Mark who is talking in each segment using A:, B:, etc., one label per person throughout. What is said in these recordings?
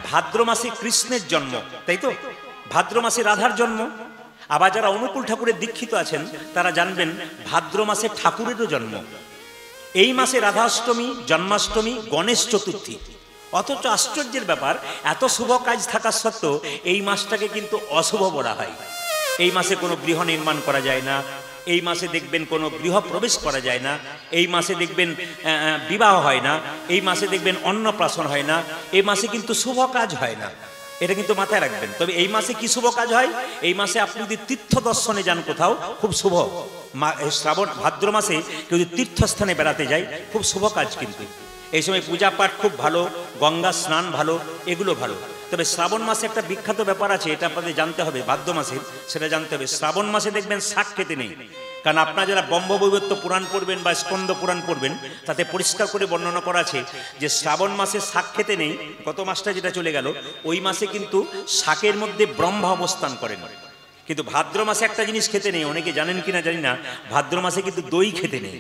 A: ভাদ্র মাসে কৃষ্ণের জন্ম, তাই তো? ভাদ্র মাসে রাধার জন্ম। আবার যারা অনুকূল ঠাকুরের দীক্ষিত আছেন তারা জানবেন ভাদ্র মাসে ঠাকুরেরও জন্ম। এই মাসে রাধাষ্টমী, জন্মাষ্টমী, গণেশ চতুর্থী। অথচ আশ্চর্যের ব্যাপার, এত শুভ কাজ থাকা সত্ত্বেও এই মাসটাকে কিন্তু অশুভ বলা হয়। এই মাসে কোনো গৃহ নির্মাণ করা যায় না, এই মাসে দেখবেন কোনো গৃহ প্রবেশ করা যায় না, এই মাসে দেখবেন বিবাহ হয় না, এই মাসে দেখবেন অন্নপ্রাশন হয় না, এই মাসে কিন্তু শুভ কাজ হয় না। এটা কিন্তু মাথায় রাখবেন। তবে এই মাসে কি শুভ কাজ হয়? এই মাসে আপনি যদি তীর্থ দর্শনে যান কোথাও, খুব শুভ। শ্রাবণ ভাদ্র মাসে কেউ যদি তীর্থস্থানে বেড়াতে যায়, খুব শুভ কাজ। কিন্তু এই সময় পূজা পাঠ খুব ভালো, গঙ্গা স্নান ভালো, এগুলো ভালো। তবে শ্রাবণ মাসে একটা বিখ্যাত ব্যাপার আছে, এটা আপনাদের জানতে হবে। ভাদ্র মাসে সেটা জানতে হবে। শ্রাবণ মাসে দেখবেন শাক খেতে নেই। কারণ আপনারা যারা ব্রহ্মবৈবর্ত পুরাণ পড়বেন বা স্কন্দ পুরাণ পড়বেন, তাতে পরিষ্কার করে বর্ণনা করা আছে যে শ্রাবণ মাসে শাক খেতে নেই। গত মাসটা যেটা চলে গেল, ওই মাসে কিন্তু শাকের মধ্যে ব্রহ্মা অবস্থান করেন। কিন্তু ভাদ্র মাসে একটা জিনিস খেতে নেই, অনেকে জানেন কিনা জানি না, ভাদ্র মাসে কিন্তু দই খেতে নেই।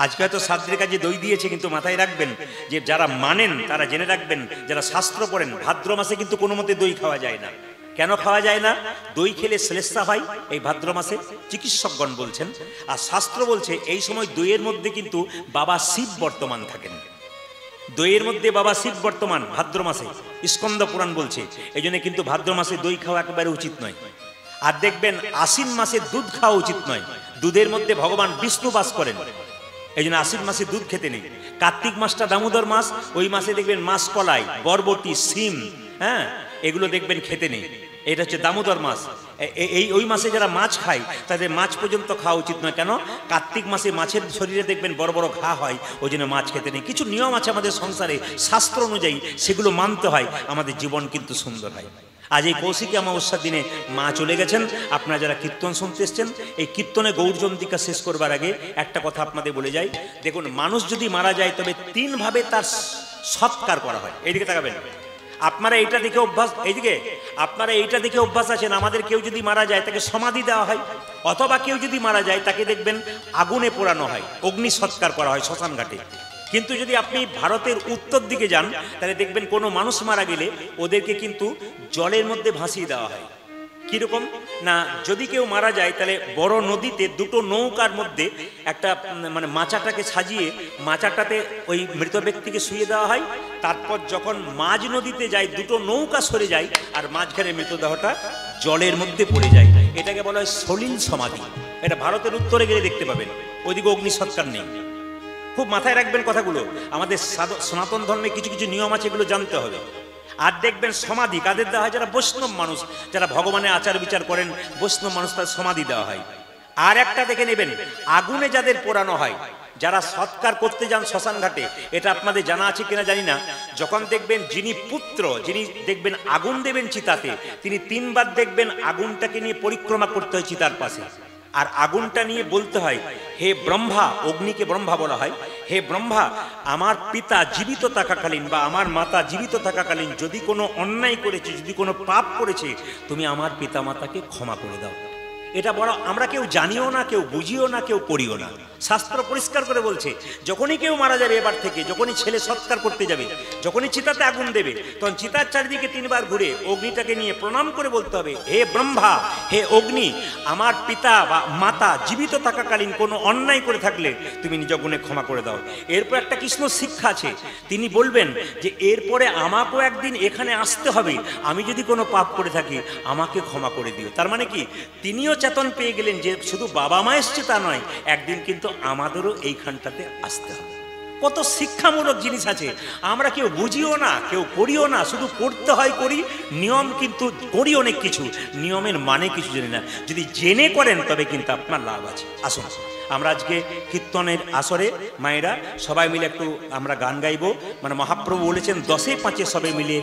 A: আজকে হয়তো শাস্ত্রের কাজে দই দিয়েছে, কিন্তু মাথায় রাখবেন যে যারা মানেন তারা জেনে রাখবেন, যারা শাস্ত্র পড়েন, ভাদ্র মাসে কিন্তু কোনো মতে দই খাওয়া যায় না। কেন খাওয়া যায় না? দই খেলে শ্লেষা হয় এই ভাদ্র মাসে, চিকিৎসকগণ বলছেন। আর শাস্ত্র বলছে এই সময় দইয়ের মধ্যে কিন্তু বাবা শিব বর্তমান থাকেন। দইয়ের মধ্যে বাবা শিব বর্তমান ভাদ্র মাসে, স্কন্দ পুরাণ বলছে। এই জন্য কিন্তু ভাদ্র মাসে দই খাওয়া একেবারে উচিত নয়। আর দেখবেন আশ্বিন মাসে দুধ খাওয়া উচিত নয়। দুধের মধ্যে ভগবান বিষ্ণু বাস করেন, এই জন্য আশ্বিন মাসে দুধ খেতে নেই। কার্তিক মাসটা দামোদর মাস, ওই মাসে দেখবেন মাসকলাই, বরবটি, শিম, এগুলো দেখবেন খেতে নেই। এটা হচ্ছে দামোদর মাস। ওই মাসে যারা মাছ খায় তাদের মাছ পর্যন্ত খাওয়া উচিত নয়। কেন? কার্তিক মাসে মাছের শরীরে দেখবেন বড় বড় ঘা হয়, ওই জন্য মাছ খেতে নেই। কিছু নিয়ম আছে আমাদের সংসারে, শাস্ত্র অনুযায়ী সেগুলো মানতে হয়, আমাদের জীবন কিন্তু সুন্দর হয়। আজ এই কৌশিকী অমাবস্যার দিনে মা চলে গেছেন। আপনারা যারা কীর্তন শুনতে এসছেন, এই কীর্তনে গৌরচন্দ্রিকা শেষ করবার আগে একটা কথা আপনাদের বলে যাই। দেখুন, মানুষ যদি মারা যায় তবে তিনভাবে তার সৎকার করা হয়। এইদিকে তাকাবেন। আপনারা এইটা দেখে অভ্যাস, এইদিকে আপনারা এইটা দেখে অভ্যাস আছেন, আমাদের কেউ যদি মারা যায় তাকে সমাধি দেওয়া হয়, অথবা কেউ যদি মারা যায় তাকে দেখবেন আগুনে পোড়ানো হয়, অগ্নি সৎকার করা হয় শ্মশান ঘাটে। কিন্তু যদি আপনি ভারতের উত্তর দিকে যান, তাহলে দেখবেন কোনো মানুষ মারা গেলে ওদেরকে কিন্তু জলের মধ্যে ভাসিয়ে দেওয়া হয়। কিরকম না, যদি কেউ মারা যায় তাহলে বড় নদীতে দুটো নৌকার মধ্যে একটা মানে মাচাটাকে সাজিয়ে মাচাটাতে ওই মৃত ব্যক্তিকে শুয়ে দেওয়া হয়। তারপর যখন মাঝ নদীতে যায়, দুটো নৌকা সরে যায় আর মাঝখানে মৃতদেহটা জলের মধ্যে পড়ে যায়। এটাকে বলা হয় সলিল সমাধি। এটা ভারতের উত্তরে গেলে দেখতে পাবেন, ওইদিকে অগ্নি সৎকার নেই। খুব মাথায় রাখবেন কথাগুলো। আমাদের সনাতন ধর্মে কিছু কিছু নিয়ম আছে, এগুলো জানতে হবে। আর দেখবেন সমাধি কাদের দেওয়া হয়? যারা বৈষ্ণব মানুষ, যারা ভগবানের আচার বিচার করেন, বৈষ্ণব মানুষ, তার সমাধি দেওয়া হয়। আর একটা দেখে নেবেন, আগুনে যাদের পোড়ানো হয়, যারা সৎকার করতে যান শ্মশান ঘাটে, এটা আপনাদের জানা আছে কিনা জানি না। যখন দেখবেন যিনি পুত্র, যিনি দেখবেন আগুন দেবেন চিতাতে, তিনি তিনবার দেখবেন আগুনটাকে নিয়ে পরিক্রমা করতে হয় চিতার পাশে। আর আগুনটা নিয়ে বলতে হয়, হে ব্রহ্মা, অগ্নিকে ব্রহ্মা বলা হয়, হে ব্রহ্মা, আমার পিতা জীবিত থাকাকালীন বা আমার মাতা জীবিত থাকাকালীন যদি কোনো অন্যায় করেছে, যদি কোনো পাপ করেছে, তুমি আমার পিতা মাতাকে ক্ষমা করে দাও। এটা বড় আমরা কেউ জানিও না, কেউ বুঝিও না, কেউ করিও না। শাস্ত্র পরিষ্কার করে বলছে, যখনই কেউ মারা যাবে এবার থেকে, যখনই ছেলে সৎকার করতে যাবে, যখনই চিতাতে আগুন দেবে, তখন চিতার চারিদিকে তিনবার ঘুরে অগ্নিটাকে নিয়ে প্রণাম করে বলতে হবে, হে ব্রহ্মা, হে অগ্নি, আমার পিতা বা মাতা জীবিত থাকাকালীন কোনো অন্যায় করে থাকলে তুমি নিজ গুণে ক্ষমা করে দাও। এরপর একটা কৃষ্ণ শিক্ষা আছে, তিনি বলবেন যে এরপরে আমাকেও একদিন এখানে আসতে হবে, আমি যদি কোনো পাপ করে থাকি আমাকে ক্ষমা করে দিও। তার মানে কি, তিনিও চেতন পেয়ে গেলেন যে শুধু বাবা মা এসছে তা নয়, একদিন কিন্তু আমাদেরও এইখানটাতে আসতে হবে। কত শিক্ষামূলক জিনিস আছে, আমরা কেউ বুঝিও না, কেউ করিও না, শুধু করতে হয় করি। নিয়ম কিন্তু করি অনেক কিছু, নিয়মের মানে কিছু জানি না। যদি জেনে করেন তবে কিন্তু আপনার লাভ আছে। আসুন আমরা আজকে কীর্তনের আসরে মায়েরা সবাই মিলে একটু আমরা গান গাইব। মানে মহাপ্রভু বলেছেন 10-5 সবাই মিলে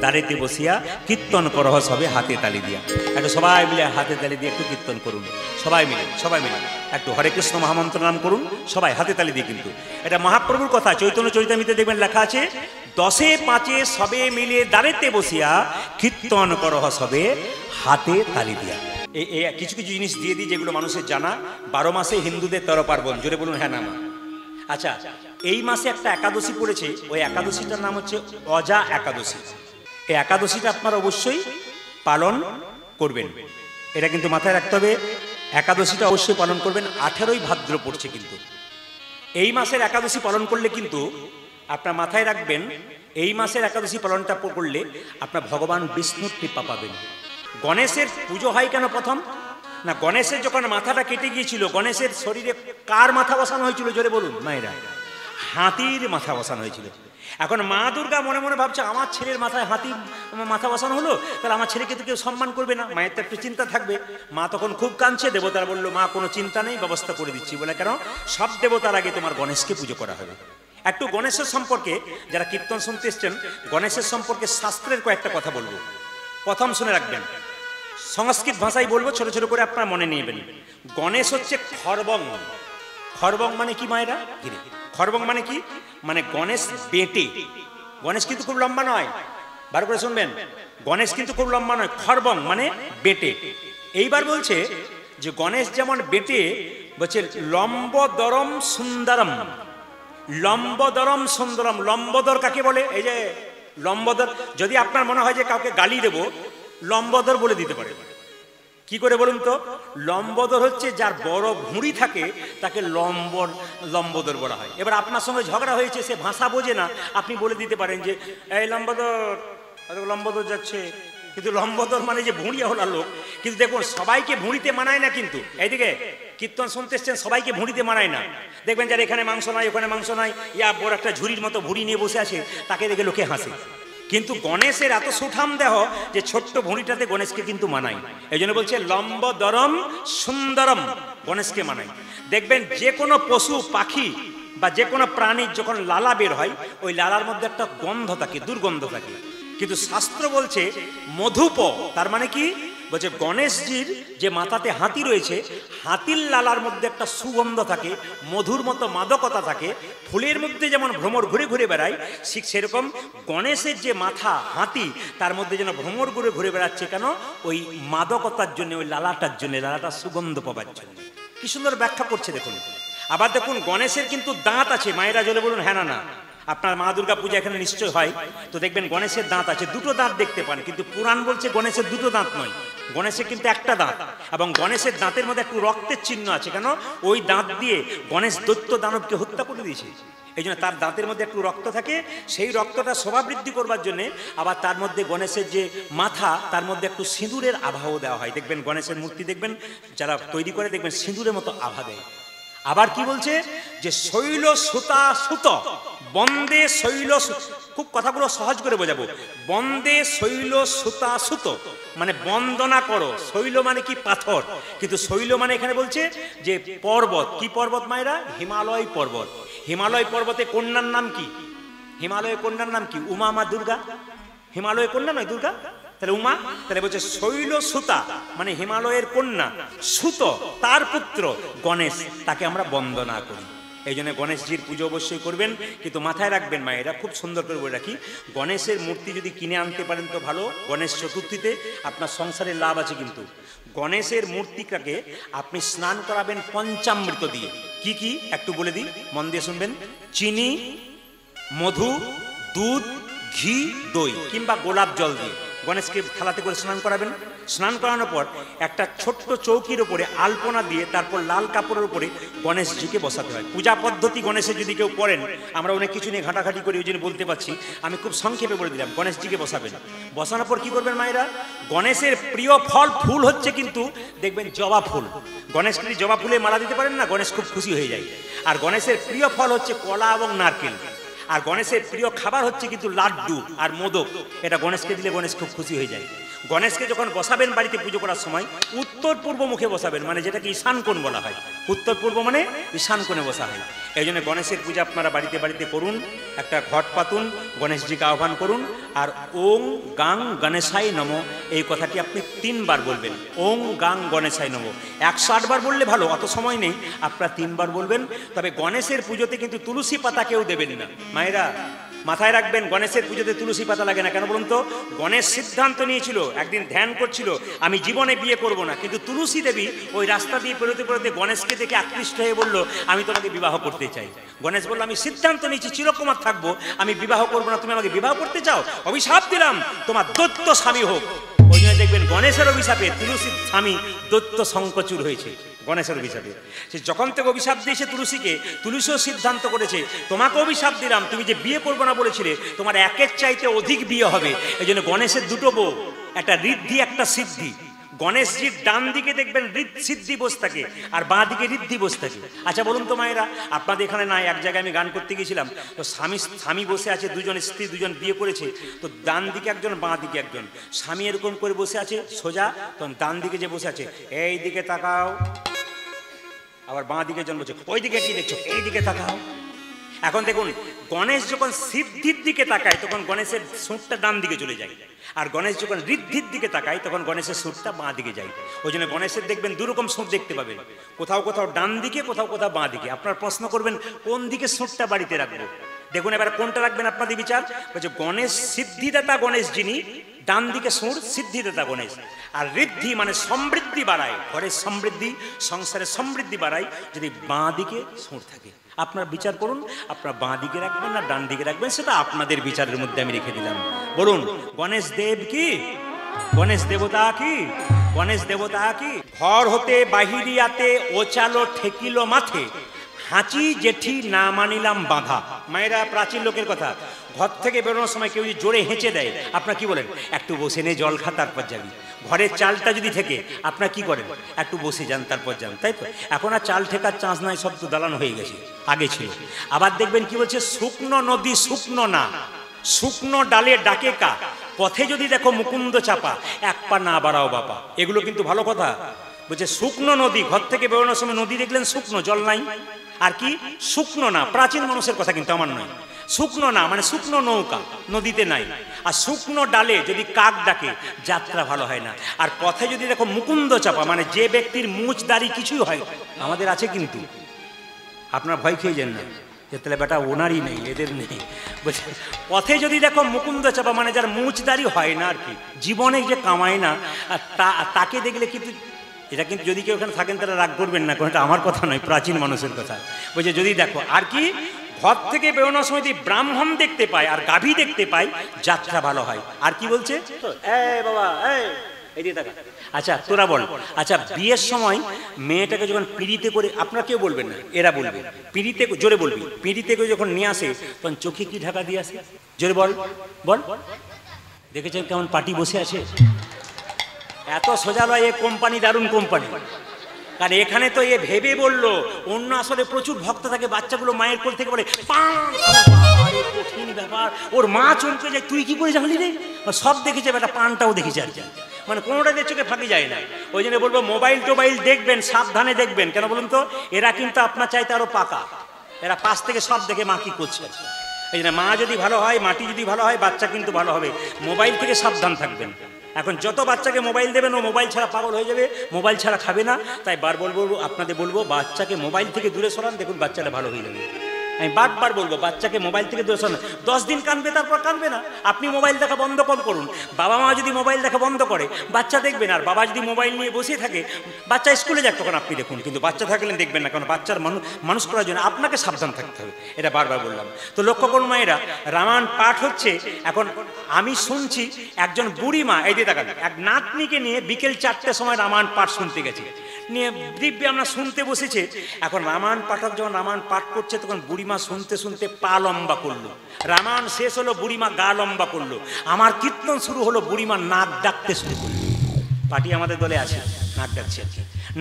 A: দাঁড়াইতে বসিয়া কীর্তন করহ সবে হাতে তালি দিয়া। একটু সবাই মিলে হাতে তালি দিয়ে একটু কীর্তন করুন, সবাই মিলে একটু হরে কৃষ্ণ মহামন্ত্র নাম করুন, সবাই হাতে তালি দিয়ে। কিন্তু এটা মহাপ্রভুর কথা, চৈতন্য চরিতামৃতে দেখবেন লেখা আছে, 10-5 সবে মিলে দাঁড়াইতে বসিয়া কীর্তন করহ সবে হাতে তালি দিয়া। এই কিছু কিছু জিনিস দিয়ে দিই যেগুলো মানুষের জানা। 12 মাসে হিন্দুদের 13 পার্বণ, জোরে বলুন হ্যাঁ না মা। আচ্ছা, এই মাসে একটা একাদশী পড়েছে, ওই একাদশীটার নাম হচ্ছে অজা একাদশী। এই একাদশীটা আপনারা অবশ্যই পালন করবেন, এটা কিন্তু মাথায় রাখতে হবে। একাদশীটা অবশ্যই পালন করবেন। 18ই ভাদ্র পড়ছে কিন্তু এই মাসের একাদশী পালন করলে কিন্তু আপনার মাথায় রাখবেন, এই মাসের একাদশী পালনটা করলে আপনার ভগবান বিষ্ণুর কৃপা পাবেন। গণেশের পুজো হয় কেন প্রথম না, গণেশের যখন মাথাটা কেটে গিয়েছিল, গণেশের শরীরে কার মাথা বসানো হয়েছিল জোরে বলুন মায়েরা? হাতির মাথা বসানো হয়েছিল। এখন মা দুর্গা মনে মনে ভাবছে আমার ছেলের মাথায় হাতি মাথা বসানো হলো, তাহলে আমার ছেলেকে তো কেউ সম্মান করবে না, মায়ের তো একটু চিন্তা থাকবে। মা তখন খুব কাঁদছে, দেবতারা বললো মা কোনো চিন্তা নেই, ব্যবস্থা করে দিচ্ছি। বলে কেন? সব দেবতার আগে তোমার গণেশকে পুজো করা হবে। একটু গণেশের সম্পর্কে যারা কীর্তন শুনতে এসছেন, গণেশের সম্পর্কে শাস্ত্রের কয়েকটা কথা বলবো, প্রথম শুনে রাখবেন। সংস্কৃত ভাষায় বলবো, ছোট ছোট করে আপনারা মনে নিয়েবেন। গণেশ হচ্ছে খর্বং। খর্বং মানে কি মায়েরা? খর্বং মানে কি? মানে গণেশ বেটে। গণেশ কিন্তু খুব লম্বা নয়, বার করে শুনবেন, গণেশ কিন্তু খুব লম্বা নয়। খর্বং মানে বেটে। এইবার বলছে যে গণেশ যেমন বেটে, বলছে লম্বদরম সুন্দরম। লম্বদরম সুন্দরম। লম্বদর কাকে বলে? এই যে লম্বদর, যদি আপনার মনে হয় যে কাউকে গালি দেবো, লম্বদর বলে দিতে পারে। কি করে বলুন তো? লম্বদর হচ্ছে যার বড় ভুঁড়ি থাকে তাকে লম্বদর বলা হয়। এবার আপনার সঙ্গে ঝগড়া হয়েছে, সে ভাষা বোঝে না, আপনি বলে দিতে পারেন যে এই লম্বদর যাচ্ছে। কিন্তু লম্বদর মানে যে ভুঁড়িয়াওয়ালা লোক। কিন্তু দেখুন সবাইকে ভুঁড়িতে মানায় না, কিন্তু এইদিকে কীর্তন শুনতে এসছেন, সবাইকে ভুঁড়িতে মানায় না। দেখবেন যার এখানে মাংস নাই, ওখানে মাংস নাই, ইয়া বড় একটা ঝুড়ির মতো ভুঁড়ি নিয়ে বসে আছে, তাকে দেখে লোকে হাসে। কিন্তু গণেশের এত সুঠাম দেহ যে ছোট্ট ভুঁড়িটাতে গণেশকে কিন্তু মানায়। এই জন্য বলছে লম্বদরম সুন্দরম, গণেশকে মানায়। দেখবেন যে কোনো পশু পাখি বা যে কোনো প্রাণীর যখন লালা বের হয়, ওই লালার মধ্যে একটা গন্ধ থাকে, দুর্গন্ধ থাকে। কিন্তু শাস্ত্র বলছে মধুপ, তার মানে কি? বলছে গণেশজির যে মাথাতে হাতি রয়েছে, হাতির লালার মধ্যে একটা সুগন্ধ থাকে, মধুর মতো মাদকতা থাকে। ফুলের মধ্যে যেমন ভ্রমর ঘুরে ঘুরে বেড়ায়, ঠিক সেরকম গণেশের যে মাথা হাতি, তার মধ্যে যেন ভ্রমর ঘুরে ঘুরে বেড়াচ্ছে। কেন? ওই মাদকতার জন্য, ওই লালাটার জন্য, লালাটার সুগন্ধ পাবার জন্য। কি সুন্দর ব্যাখ্যা করছে দেখুন। আবার দেখুন গণেশের কিন্তু দাঁত আছে। মায়েরা জলে বলুন হ্যাঁ না না। আপনার মা দুর্গা পূজা এখানে নিশ্চয় হয়, তো দেখবেন গণেশের দাঁত আছে, দুটো দাঁত দেখতে পান। কিন্তু পুরাণ বলছে গণেশের দুটো দাঁত নয়, গণেশের কিন্তু একটা দাঁত। এবং গণেশের দাঁতের মধ্যে একটু রক্তের চিহ্ন আছে। কেন? ওই দাঁত দিয়ে গণেশ দৈত্য দানবকে হত্যা করে দিয়েছে, এই জন্য তার দাঁতের মধ্যে একটু রক্ত থাকে। সেই রক্তটা শোভা বৃদ্ধি করবার জন্য আবার তার মধ্যে গণেশের যে মাথা, তার মধ্যে একটু সিঁদুরের আভাও দেওয়া হয়। দেখবেন গণেশের মূর্তি দেখবেন যারা তৈরি করে, দেখবেন সিঁদুরের মতো আভা দেয়। আবার কি বলছে যে শৈল সুতা সুত বন্দে শৈল, খুব কথাগুলো সহজ করে বোঝাবো। বন্দে শৈল সুতা সুত মানে বন্দনা করো। শৈল মানে কি? পাথর। কিন্তু শৈল মানে এখানে বলছে যে পর্বত। কি পর্বত মায়েরা? হিমালয় পর্বত। হিমালয় পর্বতে কন্যার নাম কি? হিমালয় কন্যার নাম কি? উমা মা দুর্গা। হিমালয় কন্যা নয় দুর্গা, তাহলে উমা। তাহলে বলছে শৈল সুতা মানে হিমালয়ের কন্যা, সুত তার পুত্র গণেশ, তাকে আমরা বন্দনা করি। এই জন্য গণেশজির পুজো অবশ্যই করবেন। কিন্তু মাথায় রাখবেন মায়েরা, খুব সুন্দর করে বলে রাখি, গণেশের মূর্তি যদি কিনে আনতে পারেন তো ভালো। গণেশ চতুর্থীতে আপনার সংসারের লাভ আছে। কিন্তু গণেশের মূর্তিটাকে আপনি স্নান করাবেন পঞ্চামৃত দিয়ে। কি কি একটু বলে দিই, মন দিয়ে শুনবেন। চিনি, মধু, দুধ, ঘি, দই কিংবা গোলাপ জল দিয়ে গণেশকে থালাতে করে স্নান করাবেন। স্নান করানোর পর একটা ছোট্ট চৌকির উপরে আলপনা দিয়ে তারপর লাল কাপড়ের উপরে গণেশজিকে বসাতে হয়। পূজা পদ্ধতি গণেশের যদি কেউ করেন, আমরা অনেক কিছু নিয়ে ঘাটাঘাটি করি, ওই জন্য বলতে পারছি, আমি খুব সংক্ষেপে বলে দিলাম। গণেশজিকে বসাবেন। বসানোর পর কি করবেন মায়েরা? গণেশের প্রিয় ফল ফুল হচ্ছে কিন্তু দেখবেন জবা ফুল। গণেশকে যদি জবা ফুলে মালা দিতে পারেন না, গণেশ খুব খুশি হয়ে যায়। আর গণেশের প্রিয় ফল হচ্ছে কলা এবং নারকেল। আর গণেশের প্রিয় খাবার হচ্ছে কিন্তু লাড্ডু আর মোদক। এটা গণেশকে দিলে গণেশ খুব খুশি হয়ে যায়। গণেশকে যখন বসাবেন বাড়িতে পুজো করার সময় উত্তর পূর্ব মুখে বসাবেন, মানে যেটাকে ঈশান কোণ বলা হয়। উত্তর পূর্ব মানে ঈশান কোণে বসা হয়। এই জন্য গণেশের পূজা আপনারা বাড়িতে বাড়িতে করুন। একটা ঘট পাতুন, গণেশজিকে আহ্বান করুন। আর ওং গাং গণেশায় নমঃ এই কথাটি আপনি 3 বার বলবেন। ওং গাং গণেশায় নমঃ। 108 বার বললে ভালো, অত সময় নেই, আপনারা 3 বার বলবেন। তবে গণেশের পুজোতে কিন্তু তুলসী পাতা কেউ দেবেন না মায়েরা। মাথায় রাখবেন, গণেশের পুজোতে তুলসী পাতা লাগে না। কেন বলুন তো? গণেশ সিদ্ধান্ত নিয়েছিল, একদিন ধ্যান করছিল, আমি জীবনে বিয়ে করব না, কিন্তু তুলসী দেবী ওই রাস্তা দিয়ে পেরোতে পেরোতে গণেশকে দেখে আকৃষ্ট হয়ে বলল, আমি তোমাকে বিবাহ করতে চাই। গণেশ বলল, আমি সিদ্ধান্ত নিয়েছি চিরকুমার থাকবো, আমি বিবাহ করবো না, তুমি আমাকে বিবাহ করতে চাও? অভিশাপ দিলাম, তোমার দৈত্য স্বামী হোক। ওই জন্য দেখবেন গণেশের অভিশাপে তুলসীর স্বামী দৈত্য শঙ্কচূড় হয়েছে। গণেশের অভিশাপে সে যখন থেকে অভিশাপ দিয়েছে তুলসীকে, তুলসীও সিদ্ধান্ত করেছে, তোমাকে অভিশাপ দিলাম, তুমি যে বিয়ে করবো না বলেছিলে, তোমার একের চাইতে অধিক বিয়ে হবে। এই জন্য গণেশের দুটো বউ, একটা ঋদ্ধি একটা সিদ্ধি। গণেশজির ডান দিকে দেখবেন সিদ্ধি বসে থাকে, আর বাঁ দিকে ঋদ্ধি বসে থাকে। আচ্ছা বলুন তো মায়েরা, আপনাদের এখানে নাই, এক জায়গায় আমি গান করতে গেছিলাম, তো স্বামী বসে আছে, দুজন স্ত্রী, দুজন বিয়ে করেছে, তো ডান দিকে একজন বাঁ দিকে একজন। স্বামী এরকম করে বসে আছে সোজা, তখন ডান দিকে যে বসে আছে, এই দিকে তাকাও, আবার বাঁ দিকে জন বলছে, ওই দিকে কি দেখছো, এই দিকে তাকাও। এখন দেখুন, গণেশ যখন সিদ্ধির দিকে তাকায় তখন গণেশের সুরটা ডান দিকে চলে যায়, আর গণেশ যখন ঋদ্ধির দিকে তাকায় তখন গণেশের সুরটা বাঁ দিকে যায়। ওই জন্য গণেশের দেখবেন দুরকম সুর দেখতে পাবেন, কোথাও কোথাও ডান দিকে, কোথাও কোথাও বাঁ দিকে। আপনার প্রশ্ন করবেন কোন দিকে সুরটা বাড়িতে রাখবো, দেখুন এবার কোনটা রাখবেন আপনাদের বিচার। বলছে গণেশ সিদ্ধিদাতা গণেশ যিনি, ডান দিকে সুর সিদ্ধিদাতা গণেশ। আর ঋদ্ধি মানে সমৃদ্ধি বাড়ায়, ঘরের সমৃদ্ধি, সংসারের সমৃদ্ধি বাড়ায় যদি বাঁ দিকে সুর থাকে। আপনার বিচার করুন, আপনার বাঁ দিকে রাখবেন না ডান দিকে রাখবেন, সেটা আপনাদের বিচারের মধ্যে আমি রেখে দিলাম। বলুন, গণেশ দেব কি? গণেশ দেবতা কি? গণেশ দেবতা কি? ঘর হতে বাহিরিয়াতে ওচালো ঠেকিল মাথে, হাঁচি জেঠি না মানিলাম বাঁধা। মায়েরা, প্রাচীন লোকের কথা, ঘর থেকে বেরোনোর সময় কেউ যদি জোরে হেঁচে দেয়, আপনার কি বলেন? একটু বসে নে, জল খা, তারপর যাবি। ঘরের চালটা যদি থেকে, আপনার কি করেন? একটু বসে যান, তারপর যান, তাই তো? এখন আর চাল ঠেকার চান্স নাই, সব তো দালান হয়ে গেছে, আগে ছিল। আবার দেখবেন কি বলছে, শুকনো নদী শুকনো না, শুকনো ডালে ডাকে কা, পথে যদি দেখো মুকুন্দ চাপা, এক পা না বাড়াও বাপা। এগুলো কিন্তু ভালো কথা। বলছে শুকনো নদী, ঘর থেকে বেরোনোর সময় নদী দেখলেন শুকনো, জল নাই। আর কি শুকনো না, প্রাচীন মানুষের কথা কিন্তু আমার নয়। শুকনো না মানে শুকনো নৌকা, নদীতে নাই। আর শুকনো ডালে যদি কাক ডাকে, যাত্রা ভালো হয় না। আর পথে যদি দেখো মুকুন্দ চাপা, মানে যে ব্যক্তির মুচ দাড়ি কিছুই হয়, আমাদের আছে কিন্তু, আপনার ভয় খেয়ে যান না, তাহলে বেটা ওনারই নেই, এদের নেই। বলছে পথে যদি দেখো মুকুন্দ চাপা, মানে যার মুচ দাড়ি হয় না আর কি, জীবনে যে কামায় না, তাকে দেখলে কিন্তু, এটা কিন্তু যদি কেউ ওখানে থাকেন তারা রাগ করবেন না, কারণ এটা আমার কথা নয়, প্রাচীন মানুষের কথা। বলছে যদি দেখো, আর কি ঘর থেকে বেরোনোর সময় যদি ব্রাহ্মণ দেখতে পায় আর গাভী দেখতে পায়, যাত্রা ভালো হয়। আর কি বলছে, বাবা এই দিয়ে দেখা। আচ্ছা তোরা বল, আচ্ছা বিয়ের সময় মেয়েটাকে যখন পিড়িতে করে, আপনারা কেউ বলবেন না, এরা বলবে, পিড়িতে, জোরে বলবি, পিড়িতে করে যখন নিয়ে আসে তখন চোখে কি ঢাকা দিয়ে আসে? জোরে বল বল। দেখেছেন কেমন পার্টি বসে আছে? এত সোজা লয়, এ কোম্পানি দারুণ কোম্পানি। কারণ এখানে তো এ ভেবে বললো, অন্য আসলে প্রচুর ভক্ত থাকে, বাচ্চাগুলো মায়ের কোল থেকে বলে কঠিন ব্যাপার, ওর মা চমকে যায়, তুই কি করে জানলি রে? সব দেখেছে বেটা, পানটাও দেখেছে আর কি, মানে কোনোটাতে চোখে ফাঁকি যায় না। ওই জন্য বলবো মোবাইল টোবাইল দেখবেন, সাবধানে দেখবেন। কেন বলুন তো, এরা কিন্তু আপনার চাইতে আরো পাকা, এরা পাশ থেকে সব দেখে মা কি করছে। এই জন্য মা যদি ভালো হয়, মাটি যদি ভালো হয়, বাচ্চা কিন্তু ভালো হবে। মোবাইল থেকে সাবধান থাকবেন। এখন যত বাচ্চাকে মোবাইল দেবেন, ও মোবাইল ছাড়া পাগল হয়ে যাবে, মোবাইল ছাড়া খাবে না। তাই আপনাদের বলবো, বাচ্চাকে মোবাইল থেকে দূরে সরান, দেখুন বাচ্চাটা ভালো হয়ে যাবে। আমি বারবার বলবো, বাচ্চাকে মোবাইল থেকে দূরে সরান। 10 দিন কাঁদবে, তারপর কাঁদবে না। আপনি মোবাইল দেখা বন্ধ করুন। বাবা মা যদি মোবাইল দেখা বন্ধ করে, বাচ্চা দেখবেন। আর বাবা যদি মোবাইল নিয়ে বসে থাকে, বাচ্চা স্কুলে যাক, তখন আপনি দেখুন। কিন্তু বাচ্চা থাকলেন দেখবেন না, কারণ বাচ্চার মানুষ করার জন্য আপনাকে সাবধান থাকতে হবে। এটা বারবার বললাম। তো লক্ষ্য করুন মায়েরা, রামায়ণ পাঠ হচ্ছে। এখন আমি শুনছি একজন বুড়ি মা, এই দিয়ে দেখান, এক নাতনিকে নিয়ে বিকেল 4টের সময় রামায়ণ পাঠ শুনতে গেছে, নিয়ে দিব্যি আমরা শুনতে বসেছে। এখন রামায়ণ পাঠক যখন রামায়ণ পাঠ করছে, তখন বুড়িমা শুনতে শুনতে পা লম্বা করলো। রামায়ণ শেষ হলো, বুড়িমা গা লম্বা করলো। আমার কীর্তন শুরু হলো, বুড়িমা নাক ডাকতে শুরু করলো। পার্টি আমাদের দলে আছে, নাক ডাকছে,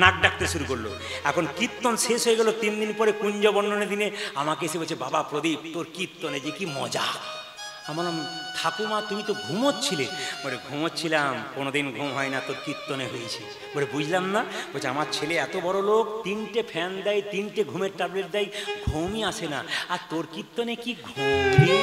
A: নাক ডাকতে শুরু করলো। এখন কীর্তন শেষ হয়ে গেল। 3 দিন পরে কুঞ্জ বর্ণনের দিনে আমাকে এসে বলছে, বাবা প্রদীপ, তোর কীর্তনে যে কি মজা। আমার ঠাকুমা, তুমি তো ঘুমোচ্ছিলে। বলে ঘুমোচ্ছিলাম, কোনোদিন ঘুম হয় না, তোর কীর্তনে হয়েছে। বলে বুঝলাম না। বলছে আমার ছেলে এত বড় লোক, 3টে ফ্যান দেয়, 3টে ঘুমের ট্যাবলেট দেয়, ঘুমই আসে না, আর তোর কীর্তনে কি ঘুম রে,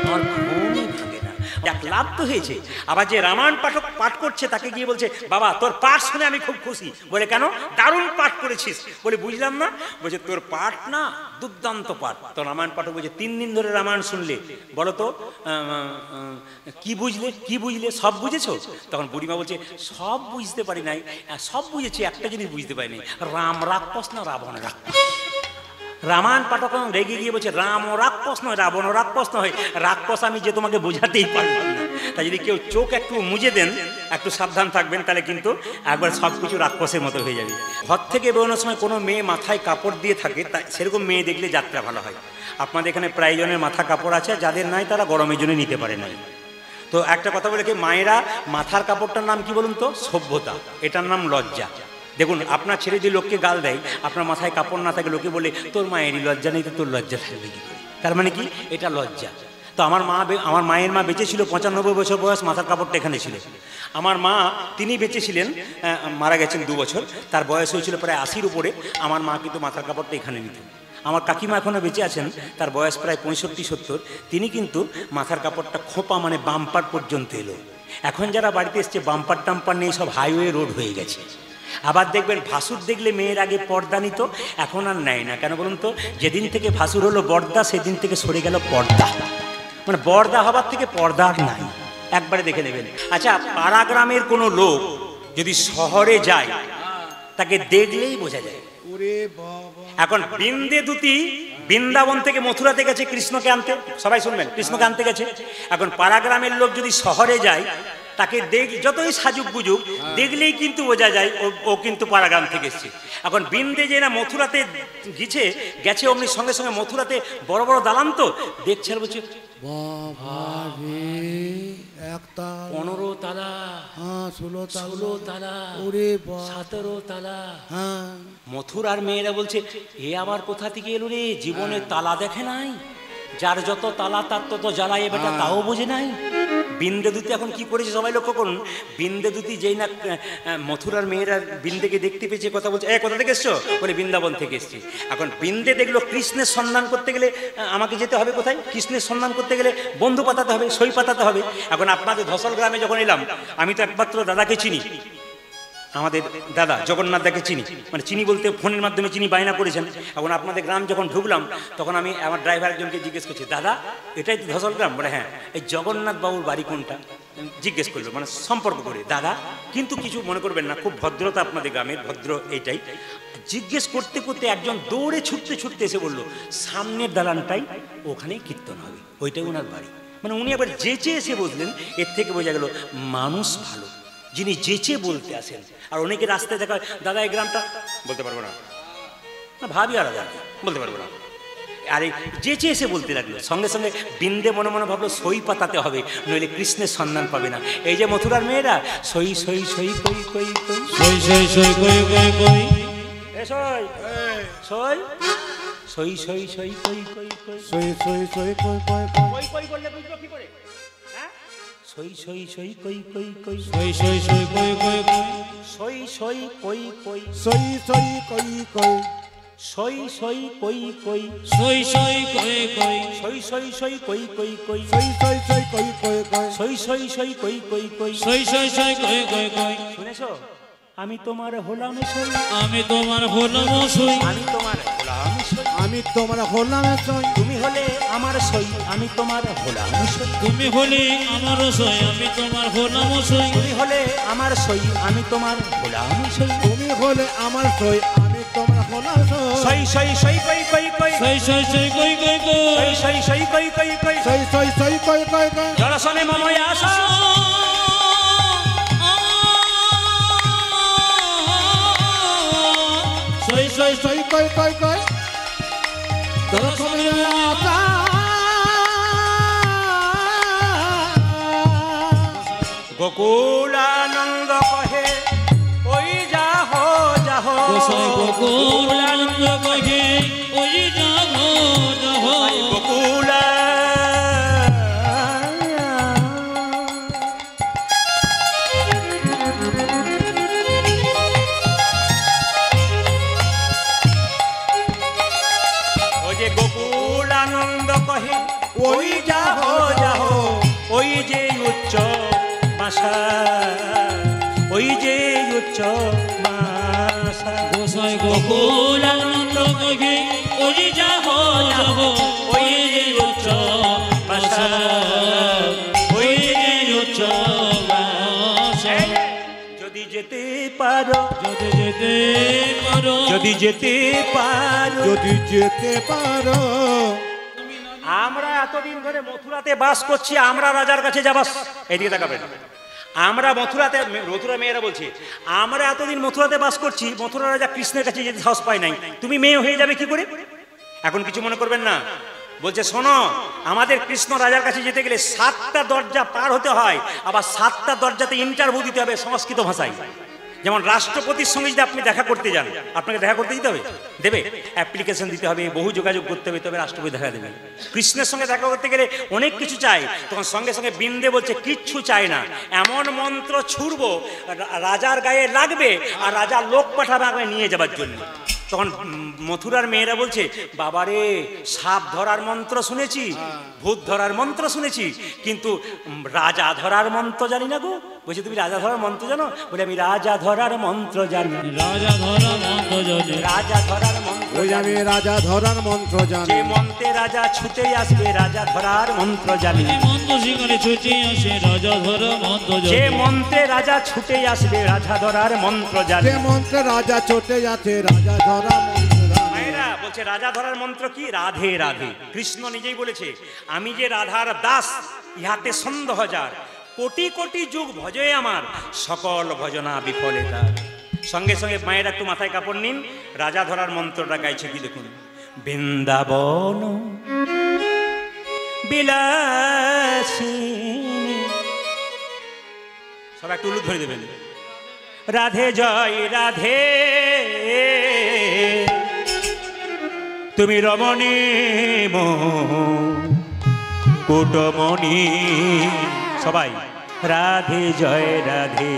A: আমার ঘুমই ভাঙে না। যাক লাভ তো হয়েছে। আবার যে রামায়ণ পাঠ করছে তাকে গিয়ে বলছে, বাবা তোর পাঠ শুনে আমি খুব খুশি। বলে কেন? দারুণ পাঠ করেছিস। বলে বুঝলাম না। বলছে তোর পাঠ না দুর্দান্ত পাঠ। তো রামায়ণ পাঠক বলছে 3 দিন ধরে রামায়ণ শুনলে, বলো তো কি বুঝলে সব বুঝেছো? তখন বুড়িমা বলছে সব বুঝতে পারি নাই, সব বুঝেছি, একটা জিনিস বুঝতে পারিনি, রাম রাক্ষস না রাবণ রাক্ষস। রামায়ণ পাঠক রেগে গিয়ে বলছে রাম ও রাক্ষস নয়, রাবণ ও রাক্ষস নয়, রাক্ষস আমি যে তোমাকে বোঝাতেই পারলাম না। তাই যদি কেউ চোখ একটু মুজে দেন, একটু সাবধান থাকবেন, তাহলে কিন্তু একবার সব কিছু রাক্ষসের মতো হয়ে যাবে। ঘর থেকে বেরোনোর সময় কোনো মেয়ে মাথায় কাপড় দিয়ে থাকে, তাই সেরকম মেয়ে দেখলে যাত্রা ভালো হয়। আপনাদের এখানে প্রায় জনের মাথা কাপড় আছে, যাদের নাই তারা গরমের জন্য নিতে পারে নাই। তো একটা কথা বলে কি, মায়েরা মাথার কাপড়টার নাম কি বলুন তো? সভ্যতা। এটার নাম লজ্জা। দেখুন আপনার ছেলে যে লোককে গাল দেয়, আপনার মাথায় কাপড় না থাকে, লোকে বলে তোর মায়েরই লজ্জা নেই, তো তোর লজ্জা থাকবে কি করে? তার মানে কি? এটা লজ্জা। তো আমার মায়ের মা বেঁচে ছিল 95 বছর বয়স, মাথার কাপড়টা এখানে ছিল। আমার মা তিনি বেঁচে ছিলেন, মারা গেছেন 2 বছর, তার বয়স হয়েছিল প্রায় 80-র উপরে। আমার মা কিন্তু মাথার কাপড়টা এখানে নিতেন। আমার কাকিমা এখনও বেঁচে আছেন, তার বয়স প্রায় 65-70, তিনি কিন্তু মাথার কাপড়টা খোপা মানে বাম্পার পর্যন্ত এলো। এখন যারা বাড়িতে এসছে বাম্পার টাম্পার নেই, সব হাইওয়ে রোড হয়ে গেছে। আবার দেখবেন ভাসুর দেখলে মেয়ের আগে পর্দা নিত, এখন আর নেয় না। কেন বলুন তো? যেদিন থেকে ভাসুর হলো বর্দা, সেদিন থেকে সরে গেল পর্দা। মানে বর্দা হবার থেকে পর্দা আর নাই, একবারে দেখে নেবেন। আচ্ছা, পাড়া গ্রামের কোনো লোক যদি শহরে যায়, তাকে দেখলেই বোঝা যায়। এখন বিন্দে দুতি বৃন্দাবন থেকে মথুরাতে গেছে কৃষ্ণকে আনতে, সবাই শুনবেন, কৃষ্ণকে আনতে গেছে। এখন পাড়া গ্রামের লোক যদি শহরে যায়, তাকে যতই সাজুক বুঝুক, দেখলেই কিন্তু বোঝা যায় ও কিন্তু পাড়াগ্রাম থেকে এসছে। এখন বিন্দে যে না মথুরাতে গেছে অমনি সঙ্গে সঙ্গে মথুরাতে বড় বড় দালান, তো দেখছে আর বলছে 15 তালা, 16 তালা, 17 তালা। মথুরার মেয়েরা বলছে এ আবার কোথা থেকে এলো রে, জীবনে তালা দেখে নাই, যার যত তালা তার তত জ্বালায়, বেটা তাও বোঝে নাই। বিন্দেদূতি এখন কি করেছে সবাই লক্ষ্য করুন। বিন্দেদূতি যেই না মথুরার মেয়েরা বিন্দেকে দেখতে পেয়েছে, কথা বলছে কোথা থেকে এসছো? বলে বৃন্দাবন থেকে এসছি। এখন বিন্দে দেখলো কৃষ্ণের সন্ধান করতে গেলে আমাকে যেতে হবে কোথায়? কৃষ্ণের সন্ধান করতে গেলে বন্ধু পাতাতে হবে, সই পাতাতে হবে। এখন আপনাদের ধসল গ্রামে যখন এলাম, আমি তো একমাত্র দাদাকে চিনি, আমাদের দাদা জগন্নাথ দাকে চিনি, মানে চিনি বলতে ফোনের মাধ্যমে চিনি, বায়না করেছেন। এখন আপনাদের গ্রাম যখন ঢুকলাম, তখন আমি আমার ড্রাইভার একজনকে জিজ্ঞেস করছি, দাদা এটাই তো ধসল গ্রাম? বলে হ্যাঁ। এই জগন্নাথ বাবুর বাড়ি কোনটা? জিজ্ঞেস করলো, মানে সম্পর্ক করে। দাদা কিন্তু কিছু মনে করবেন না, খুব ভদ্রতা আপনাদের গ্রামের, ভদ্র এইটাই। জিজ্ঞেস করতে করতে একজন দৌড়ে ছুটতে এসে বললো, সামনের দালানটাই, ওখানেই কীর্তন হবে, ওইটাই ওনার বাড়ি। মানে উনি আবার যেচে এসে বসলেন। এর থেকে বোঝা গেল মানুষ ভালো, যিনি যেচে বলতে আসেন। আর অনেকে রাস্তায় দেখা হয়, দাদা এই গ্রামটা বলতে পারবো না, ভাবি আর দাদা বলতে পারবো না, আরে যেচে এসে বলতে লাগলো। সঙ্গে সঙ্গে বিন্দে মনে মনে ভাবলো সই পাতাতে হবে, নইলে কৃষ্ণের সন্ধান পাবে না। এই যে মথুরার মেয়েরা সই সই সই কই কই কই, সই সই সই কই কই কই, সই সই সই সই সই কই কই কই, সই সই সই কই কই কই কই বললে বুঝলো কি করে? সই সই সই কই কই কই, সই সই সই কই কই কই, সই সই কই কই, সই সই কই কই, সই সই কই কই, সই সই কই কই, সই সই সই কই কই কই, সই সই সই কই কই কই, সই সই সই কই কই কই, সই সই সই কই কই কই। শুনেছো? আমি তোমার হলাম সই, আমি তোমার হলাম সই, আমি তোমার হলাম সই, আমি তোমার হলাম সই, তুমি হলে আমার সই, আমি তোমার হলাম সই, তুমি হলে আমার সই, আমি তোমার হলাম সই, তুমি হলে আমার সই, আমি তোমার হলাম সই, তুমি হলে আমার সই, আমি তোমার হলাম সই, সই সই কই কই কই, সই সই সই কই কই কই, সই সই সই কই কই কই, সই সই সই কই কই কই, জলসনে মময় আসা, সই সই সই কই কই কই, দর্শনে আসা, গোকুলানন্দ কহে ওই যাহো যাহো, গোকুলানন্দ কহে ওই যাহো যাহো, গোকুলা ওই যে আশা, ওই যে উচ্চ আশা।
B: গোসাই গোকুল আনন্দ গগে ওই যাব যাব, ওই যে উচ্চ আশা, ওই যে উচ্চ আশা।
A: যদি যেতে পারো,
B: যদি যেতে পারো,
A: যদি যেতে পারো,
C: যদি যেতে পারো।
A: আমরা এতদিন ধরে মথুরাতে বাস করছি, আমরা রাজার কাছে যাবাস। এদিকে তাকাবেন, আমরা মথুরাতে, মথুরা মেয়েরা বলছি, আমরা এতদিন মথুরাতে বাস করছি, মথুরা রাজা কৃষ্ণের কাছে যেতে সাহস পায় নাই, তুমি মেয়ে হয়ে যাবে কি করে? এখন কিছু মনে করবেন না। বলছে শোনো, আমাদের কৃষ্ণ রাজার কাছে যেতে গেলে 7টা দরজা পার হতে হয়, আবার 7টা দরজাতে ইন্টারভিউ দিতে হবে সংস্কৃত ভাষায়। যেমন রাষ্ট্রপতির সঙ্গে যদি আপনি দেখা করতে যান, আপনাকে দেখা করতে দিতে হবে, দেবে, অ্যাপ্লিকেশন দিতে হবে, বহু যোগাযোগ করতে হবে, তবে রাষ্ট্রপতি দেখা দেবে। কৃষ্ণের সঙ্গে দেখা করতে গেলে অনেক কিছু চাই, তখন সঙ্গে সঙ্গে বিন্দে বলছে কিচ্ছু চাই না, এমন মন্ত্র ছুড়বো রাজার গায়ে লাগবে, আর রাজা লোক পাঠাবে আমাকে নিয়ে যাবার জন্য। তখন মথুরার মেয়েরা বলছে, বাবারে সাপ ধরার মন্ত্র শুনেছি, ভূত ধরার মন্ত্র শুনেছি, কিন্তু রাজা ধরার মন্ত্র জানি না গো। বলছে তুমি রাজা ধরার মন্ত্র জানো? বলে আমি রাজা ধরার মন্ত্র জানি।
B: রাজা ধরার মন্ত্র জানি,
A: রাজা ধরার মন্ত্র
C: ওই আমি রাজা ধরার মন্ত্র জানি।
A: যে মন্ত্রে রাজা ছুটে আসবে, রাজা ধরার মন্ত্র জানি।
B: মন্ত্র শিকারে ছুটে আসে, রাজা ধরার মন্ত্র জানি।
A: যে মন্ত্রে রাজা ছুটে আসবে, রাজা ধরার মন্ত্র জানি।
C: যে মন্ত্রে রাজা চটে যাচ্ছে, রাজা ধরার মন্ত্র জানি।
A: মায়েরা বলছে রাজা ধরার মন্ত্র কি? রাধে রাধে। কৃষ্ণ নিজেই বলেছে, আমি যে রাধার দাস, ইহাতে সন্দেহ যার, কোটি কোটি যুগ ভজে আমার, সকল ভজনা বিফলে তার। সঙ্গে সঙ্গে মায়েরা একটু মাথায় কাপড় নিন, রাজা ধরার মন্ত্রটা গাইছে কি দেখুন। বৃন্দাবন বিলাসিনী, সবাই একটু উলুদ ধরে দেবেন। রাধে জয় রাধে, তুমি রমণী কুটমণি। সবাই রাধে জয় রাধে।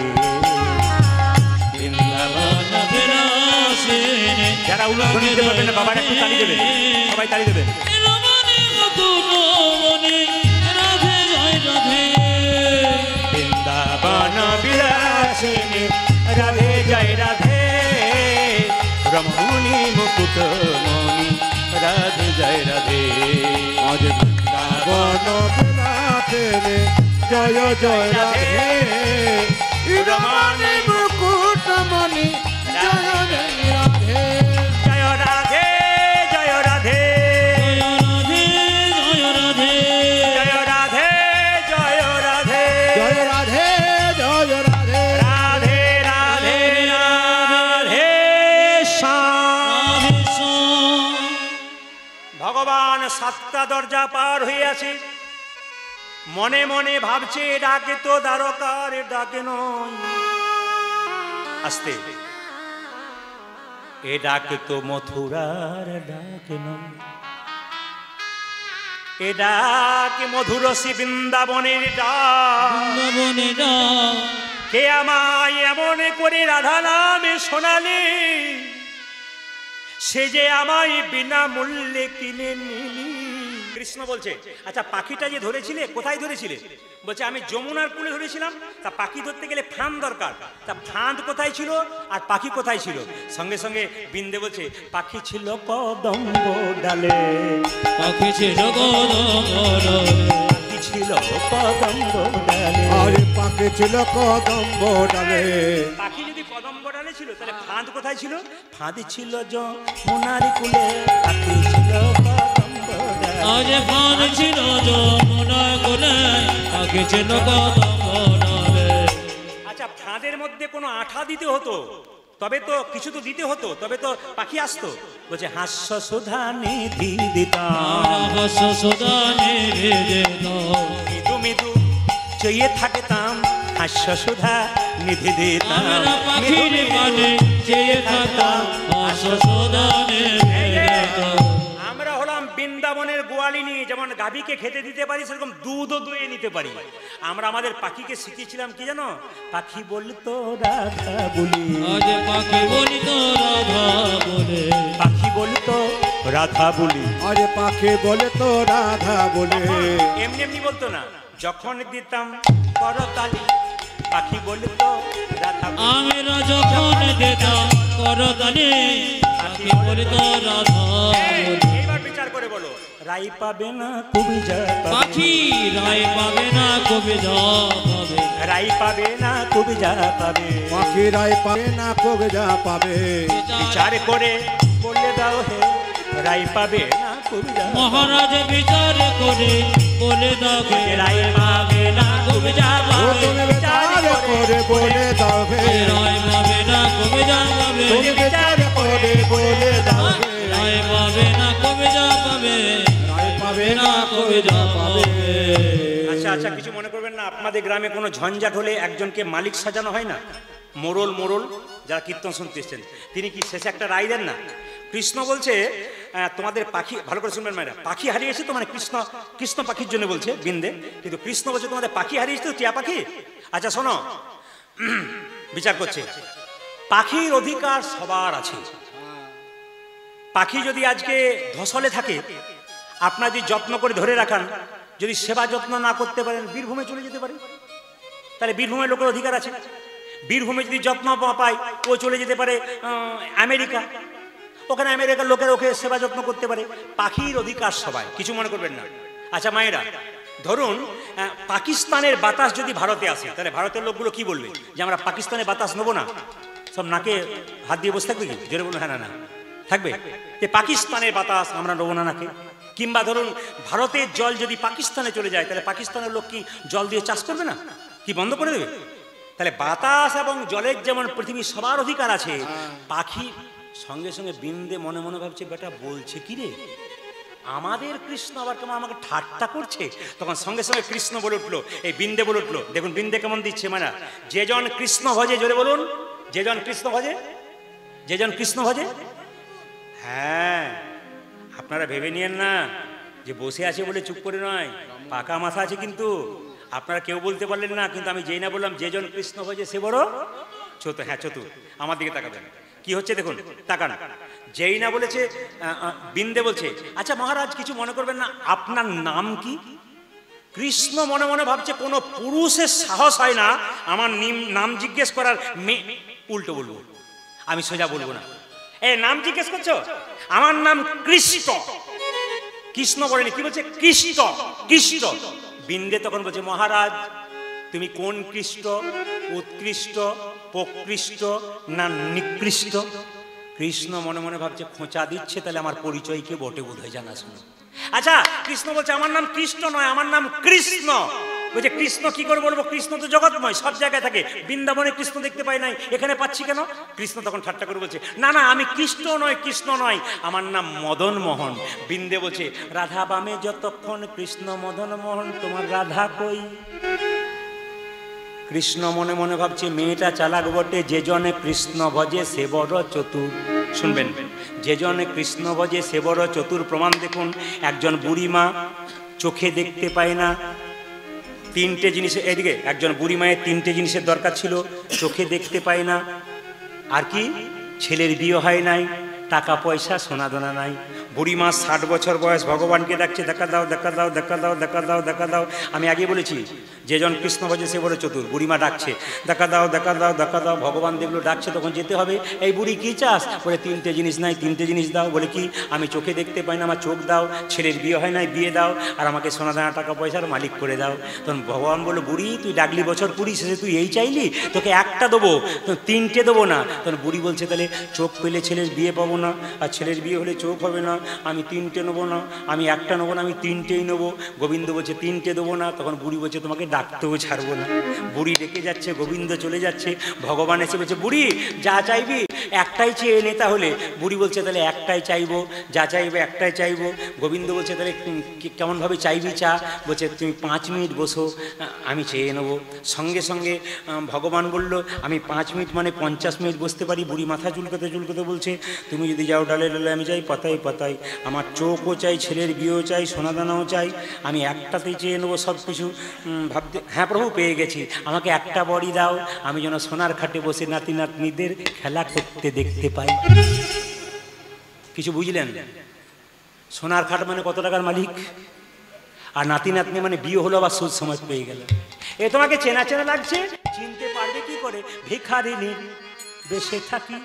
B: বৃন্দাবন বিলাসিনী,
A: যারা উলুধ্বনি দিতে পারবেন না বাবার একটু তালি দেবেন, সবাই তালি দেবেন।
B: রমণী কুটমণি, রাধে জয় রাধে।
A: বৃন্দাবন বিলাসিনী, রাধে জয় রাধে, রমণী মুকুটমণি, রাধে জয় রাধে।
C: আজ বৃন্দাবন বিলাসিনী, জয় জয় রাধে। রমণী মুকুটমণি, জয় জয় রাধে।
A: জয় রাধে জয় রাধে,
B: জয় রাধে জয় রাধে,
A: জয় রাধে জয় রাধে,
C: জয় রাধে জয় রাধে।
A: রাধে রাধে রাধে শ্যাম।
B: রাধে শ্যাম।
A: ভগবান 7টা দরজা পার হয়ে আছে, মনে মনে ভাবছে ডাকে তো দ্বারকার ডাকে নয়। আস্তে, এ ডাকে তো মথুরার ডাকে নয়, এ ডাকে মধুরসী বৃন্দাবনের ডাক।
B: বৃন্দাবনে ডাক,
A: কে আমায় এমন করে রাধা নামে শোনালে, সে যে আমায় বিনা মূল্যে কিনে নিলি। কৃষ্ণ বলছে, আচ্ছা পাখিটা যে ধরেছিলে কোথায় ধরেছিলে? বলছে আমি যমুনার কূলে ধরেছিলাম। তা পাখি ধরতে গেলে ফাঁদ দরকার, তা ফাঁদ কোথায় ছিল আর পাখি কোথায় ছিল? সঙ্গে সঙ্গে বিন্দে বলছে, পাখি ছিল কদম্ব ডালে,
B: পাখি ছিল কদম্ব,
A: পাখি ছিল কদম্ব ডালে।
C: আরে পাখি ছিল কদম্ব ডালে।
A: পাখি যদি কদম্ব ডালে ছিল, তাহলে ফাঁদ কোথায় ছিল? ফাঁদ ছিল যমুনার কূলে, পাখি ছিল কদম্ব ডালে।
B: আজ ফান ছিল যমুনা কোলে, পাখি ছিল কদম্ব ডালে।
A: আচ্ছা ফাঁদের মধ্যে কোনো আঠা দিতে হতো, তবে তো কিছু তো দিতে হতো, তবে তো পাখি আসতো। বলছে হাস্য সুধা নিধি দিতাম,
B: হাস্য সুধা নিবেদিত,
A: মৃদু মৃদু চেয়ে থাকতাম, হাস্য সুধা নিধি দিতাম।
B: আমরা পাখির পানে চেয়ে থাকতাম, হাস্য সুধা নিবেদিত।
A: আমরা হলাম বৃন্দাবনের গোয়ালিনী, যেমন গাভীকে খেতে দিতে পারি সেরকম দুধও দইয়ে নিতে পারি। আমরা আমাদের পাখিকে শিখিয়েছিলাম কি জানো? পাখি বলতো রাধা বলি,
B: আজ পাখি বলিত রাধা বলে,
A: পাখি বলতো রাধা বলি।
C: আরে পাখি বলে তো রাধা বলে।
A: এমনি এমনি বলতো না, যখন দিতাম করতালি পাখি বলতো রাধা
B: আমরা যখন দিতাম করদানে পাখি বলতো রাধা বলে।
A: এইবার বিচার করে বলো, রাই পাবে না কবিতা
B: পাখি রায় পাবে না কবিতা পাবে,
A: রাই পাবে না কবিতা পাবে,
C: পাখি রায় পাবে না কবিতা পাবে।
A: বিচার করে বলে দাও হে, রাই পাবে না কবিতা।
B: মহারাজ বিচার করে বলে দাও হে,
A: রাই পাবে না কবিতা
C: ও
A: পাবে,
C: তুমি বিচার করে বলে দাও হে,
B: রায় পাবে না কবিতা পাবে,
C: তুমি বিচার করে বলে দাও হে,
B: রায় পাবে না কবিতা পাবে,
C: রায় পাবে না কবিতা পাবে।
A: আচ্ছা আচ্ছা, কিছু মনে করবেন না, আপনাদের গ্রামে কোনো ঝঞ্ঝাট হলে একজনকে মালিক সাজানো হয় না? মোড়ল মোড়ল যারা কীর্তন শুনতে এসছেন, তিনি কি শেষে একটা রায় দেন না? কৃষ্ণ বলছে তোমাদের পাখি, ভালো করে শুনবেন মায়েরা, পাখি হারিয়েছে তো, মানে কৃষ্ণ কৃষ্ণ পাখির জন্য বলছে বিন্দে, কিন্তু কৃষ্ণ বলছে তোমাদের পাখি হারিয়েছে তো, টিয়া পাখি। আচ্ছা শোনো, বিচার করছে, পাখির অধিকার সবার আছে। পাখি যদি আজকে ধসলে থাকে, আপনার যদি যত্ন করে ধরে রাখান, যদি সেবা যত্ন না করতে পারেন, বীরভূমে চলে যেতে পারে, তাহলে বীরভূমের লোকের অধিকার আছে। বীরভূমে যদি যত্ন পায়, ও চলে যেতে পারে আমেরিকা, ওখানে আমেরিকার লোকের ওকে সেবা যত্ন করতে পারে। পাখির অধিকার সবাই, কিছু মনে করবেন না। আচ্ছা মায়েরা, ধরুন পাকিস্তানের বাতাস যদি ভারতে আসে, তাহলে ভারতের লোকগুলো কি বলবে, যে আমরা পাকিস্তানের বাতাস নেবো না? সব নাকে হাত দিয়ে বসে থাকবে কি? জোরে বলুন হ্যাঁ না না থাকবে, যে পাকিস্তানের বাতাস আমরা নেবো না নাকে। কিংবা ধরুন ভারতের জল যদি পাকিস্তানে চলে যায়, তাহলে পাকিস্তানের লোক কি জল দিয়ে চাষ করবে না? কি বন্ধ করে দেবে? তাহলে বাতাস এবং জলের যেমন পৃথিবীর সবার অধিকার আছে, পাখি সঙ্গে সঙ্গে বিন্দে মনে মনে ভাবছে, বেটা বলছে কি রে, আমাদের কৃষ্ণ আবার কেমন আমাকে ঠাট্টা করছে। তখন সঙ্গে সঙ্গে কৃষ্ণ বলে উঠলো, এই বিন্দে বলে উঠলো, দেখুন বিন্দে কেমন দিচ্ছে, মানে যেজন কৃষ্ণ ভজে, জোরে বলুন, যেজন কৃষ্ণ ভজে, যেজন কৃষ্ণ ভজে। হ্যাঁ, আপনারা ভেবে নিয়েন না যে বসে আছে বলে চুপ করে নয়, পাকা মাথা আছে কিন্তু। আপনারা কেউ বলতে পারলেন না, কিন্তু আমি যেই না বললাম যেজন কৃষ্ণ ভজে সে বড় চতুর। হ্যাঁ চতুর, আমার দিকে তাকাবেন, কি হচ্ছে দেখুন, তাকান। যেই না বলেছে বিন্দে বলছে, আচ্ছা মহারাজ কিছু মনে করবেন না, আপনার নাম কি? কৃষ্ণ মনে মনে ভাবছে, কোনো পুরুষের সাহস হয় না আমার নাম জিজ্ঞেস করার। উল্টো বলবো, আমি সোজা বলবো না। এ নাম জিজ্ঞেস করছো? আমার নাম কৃষ্ণ। কৃষ্ণ বলেনি, কি বলছে? কৃষ্ণ, কৃষ্ণ। বিন্দে তখন বলছে, মহারাজ তুমি কোন কৃষ্ণ, উৎকৃষ্ট, প্রকৃষ্ট না নিকৃষ্ট? কৃষ্ণ মনে মনে ভাবছে, খোঁচা দিচ্ছে, তাহলে আমার পরিচয়কে বটে বোধ হয় জানা শুনো। আচ্ছা কৃষ্ণ বলছে, আমার নাম কৃষ্ণ নয়, আমার নাম কৃষ্ণ। বলছে কৃষ্ণ কি করে বলবো, কৃষ্ণ তো জগৎময়, সব জায়গায় থাকে, বৃন্দাবনে কৃষ্ণ দেখতে পাই নাই, এখানে পাচ্ছি কেন? কৃষ্ণ তখন ঠাট্টা করে বলছে, না না আমি কৃষ্ণ নয়, কৃষ্ণ নয়, আমার নাম মদন মোহন। বৃন্দে বলছে, রাধা বামে যতক্ষণ কৃষ্ণ মদন মোহন, তোমার রাধা কই? কৃষ্ণ মনে মনে ভাবছে, মেয়েটা চালাক বটে, যে জনে কৃষ্ণ ভজে সে বড় চতুর। শুনবেন, যে জনে কৃষ্ণ ভজে সে বড় চতুর। প্রমাণ দেখুন, একজন বুড়ি মা চোখে দেখতে পায় না, তিনটে জিনিস, এদিকে একজন বুড়ি মায়ের তিনটে জিনিসের দরকার ছিল, চোখে দেখতে পায় না, আর কি, ছেলের বিয়ে হয় নাই, টাকা পয়সা সোনা দানা নাই। বুড়ি মা 60 বছর বয়স, ভগবানকে ডাকছে, দেখা দাও দেখা দাও দেখা দাও দেখা দাও দেখা দাও। আমি আগে বলেছি, যেজন কৃষ্ণ ভজে সে বড় চতুর। বুড়িমা ডাকছে, দেখা দাও দেখা দাও দেখা দাও। ভগবান দেখলো ডাকছে, তখন যেতে হবে। এই বুড়ি কি চাস? বলে তিনটে জিনিস নাই, তিনটে জিনিস দাও। বলে কি? আমি চোখে দেখতে পাই না, আমার চোখ দাও, ছেলের বিয়ে হয় নাই, বিয়ে দাও, আর আমাকে সোনা দানা টাকা পয়সার মালিক করে দাও। তখন ভগবান বললো, বুড়ি তুই ডাকলি বছর কুড়ি, শেষে তুই এই চাইলি, তোকে একটা দেবো, তিনটে দেবো না। তখন বুড়ি বলছে, তাহলে চোখ পেলে ছেলের বিয়ে পাবো না, আর ছেলের বিয়ে হলে চোখ হবে না, আমি তিনটে নেবো না, আমি একটা নেবো না, আমি তিনটেই নেবো। গোবিন্দ বলছে, তিনটে দেবো না। তখন বুড়ি বলছে, তোমাকে ডাকতেও ছাড়বো না। বুড়ি ডেকে যাচ্ছে, গোবিন্দ চলে যাচ্ছে। ভগবান এসে বলছে, বুড়ি যা চাইবি একটাই চেয়ে নে। তাহলে বুড়ি বলছে, তাহলে একটাই চাইবো, যা চাইবে একটাই চাইবো। গোবিন্দ বলছে, তাহলে কেমনভাবে চাইবি চা? বলছে, তুমি 5 মিনিট বসো, আমি চেয়ে নেবো। সঙ্গে সঙ্গে ভগবান বলল, আমি 5 মিনিট মানে 50 মিনিট বসতে পারি। বুড়ি মাথা চুলকোতে চুলকোতে বলছে, তুমি যদি যাও ডালে ডালে, আমি যাই পাতায় পাতায়, আমার চোখও চাই, ছেলের বিয়েও চাই, সোনাদানাও চাই, আমি একটাতেই চেয়ে নেবো সব কিছু। ভাবতে, হ্যাঁ প্রভু পেয়ে গেছি, আমাকে একটা বড়ি দাও, আমি যেন সোনার খাটে বসে নাতি নাতনিদের খেলা করতে দেখতে পাই। কিছু বুঝলেন? সোনার খাট মানে কত টাকার মালিক, আর নাতি নাতনি মানে বিয়ে হলো আবার সুদ সময় পেয়ে গেল। এ তোমাকে চেনা চেনা লাগছে, চিনতে পারবে কি করে? ভিখারিনীর বেশে থাকি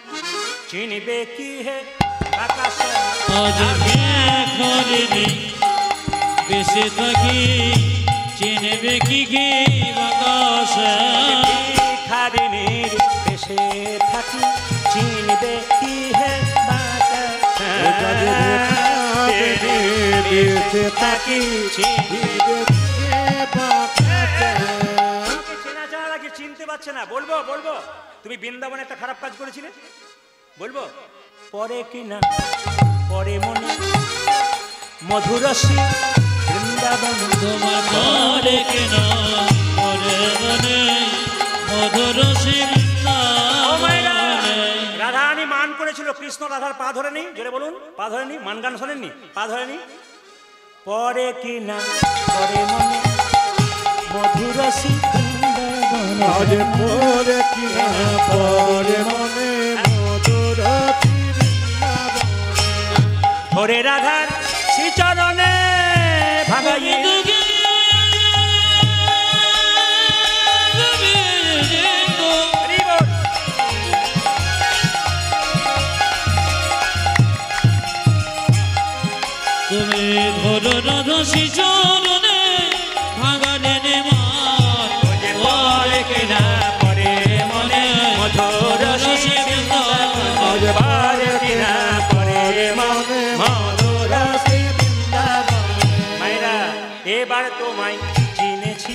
A: চিনবে কি হে আকাশে।
B: আজ ভিখারিনী বেশে থাকি চিনবে কি গে আকাশে।
A: ভিখারিনীর বেশে থাকি চিনবে কি হে বেশে থাকি চেনা জানা লাগে, চিনতে পারছে না। বলবো বলবো তুমি বৃন্দাবনে একটা খারাপ কাজ করেছিলে, বলবো পরে কি না পরে মনে মধুরসী বৃন্দাবন
B: তোমার পরে কেন পরে মনে মধুরসী
A: রাধারানী মান করেছিল, কৃষ্ণ রাধার পা ধরেনি, জোরে বলুন পা ধরেনি, মান গান শোনেননি, পা ধরেনি। পরে কি না পরে মনে মধুরসী
C: আজ পরে কি না পরে মনে মধুরসী
A: ধরে রাধার শ্রীচরণে ভাগাইয়ে
B: তুমি ধরো রাধা শ্রীচরণে ভাগালে মান পরে কেনা পরে মনে মধুরসী
A: আজ পরে কি না পরে মনে মধুরসী বৃন্দাবন। মায়েরা এবার তোমায় চিনেছি,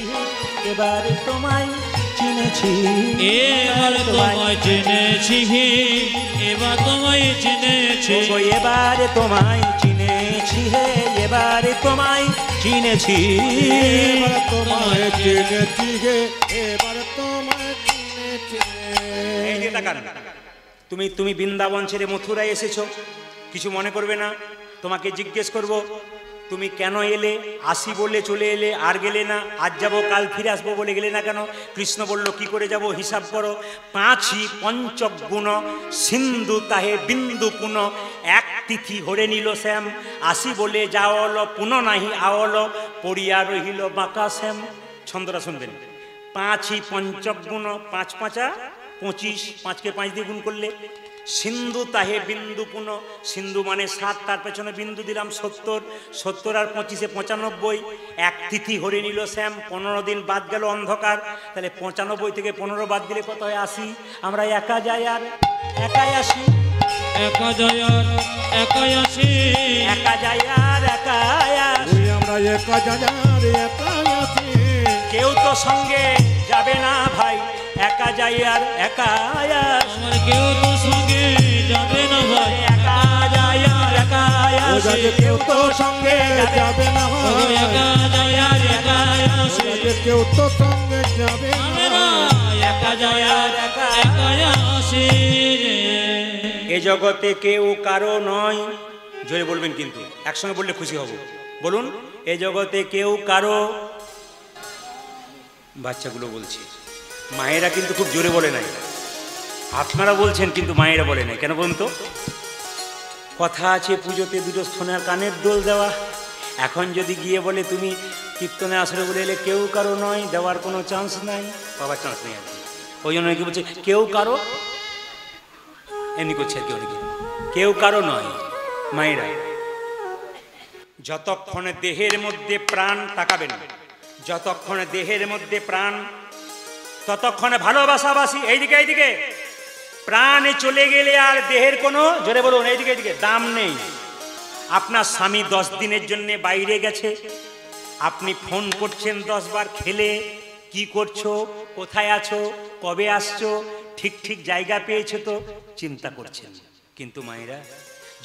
A: এবার তোমায় চিনেছি,
B: এবার তোমায় চিনেছি, এবার তোমায় চিনেছি,
A: এবার তোমায় চিনেছি হে, এবার তোমায় চিনেছি,
C: এবার তোমায় চিনেছি হে, এবার তোমায় চিনেছি।
A: এই যে তাকান, তুমি বৃন্দাবন ছেড়ে মথুরায় এসেছো, কিছু মনে করবে না। তোমাকে জিজ্ঞেস করব তুমি কেন এলে? আসি বলে চলে এলে, আর গেলে না। আজ যাবো কাল ফিরে আসবো বলে গেলে না কেন? কৃষ্ণ বলল কি করে যাব, হিসাব করো। পাঁচি পঞ্চগুণ সিন্ধু তাহে বিন্দু পুন, এক তিথি হরে নিল শ্যাম, আসি বলে যাওল পুন নাহি আওল, পড়িয়া রহিল বাঁকা শ্যাম। ছন্দটা শুনবেন। পাঁচি পঞ্চগুণ, পাঁচ পাঁচা 25, 5কে 5 দিয়ে গুণ করলে সিন্ধু তাহে বিন্দু পুন, সিন্ধু মানে 7, তার পেছনে বিন্দু দিলাম 70, 70 আর 25-এ 95, এক তিথি হরে নিল শ্যাম, 15 দিন বাদ গেল অন্ধকার, তাহলে 95 থেকে 15 বাদ দিলে কত হয়? 80। আমরা একা যাই আর একাই আসি,
B: একা যায় আর একাই আসি,
A: একা যাই আর একাই আসি,
C: আমরা একা যার একাই আছি,
A: কেউ তো সঙ্গে যাবে না ভাই, একা যাই আর একাই আসি,
B: আমার কেউ তো সঙ্গে যাবে না ভাই,
A: একা যাই আর একাই আসি,
C: কেউ তো সঙ্গে যাবে না,
B: একা যায় আর একাই আসি,
C: কেউ তো সঙ্গে যাবে
B: আমরা
C: না।
B: একা যায় আর একাই আসি।
A: এ জগতে কেউ কারো নয়, জোরে বলবেন কিন্তু, একসঙ্গে বললে খুশি হব। বলুন, এ জগতে কেউ কারো। বাচ্চাগুলো বলছে, মায়েরা কিন্তু খুব জোরে বলে নাই, আপনারা বলছেন কিন্তু মায়েরা বলে নাই। কেন বলুন তো? কথা আছে পুজোতে দুটো সোনার কানের দোল দেওয়া, এখন যদি গিয়ে বলে তুমি কীর্তনে আসলে বলে এলে কেউ কারো নয়, দেওয়ার কোনো চান্স নাই, পাওয়ার চান্স নেই আর কি। ওই জন্য কি বলছে কেউ কারো, এমনি করছে আর কি অনেকে, কেউ কারো নয়। মায়েরা যতক্ষণে দেহের মধ্যে প্রাণ, তাকাবেন, যতক্ষণে দেহের মধ্যে প্রাণ ততক্ষণে ভালোবাসাবাসি। এইদিকে এইদিকে, প্রাণে চলে গেলে আর দেহের কোনো, জোরে বলুন এইদিকে এইদিকে, দাম নেই। আপনার স্বামী 10 দিনের জন্য বাইরে গেছে, আপনি ফোন করছেন 10 বার, খেলে কি করছো, কোথায় আছো, কবে আসছো, ঠিক ঠিক জায়গা পেয়েছো তো, চিন্তা করছেন। কিন্তু মায়েরা,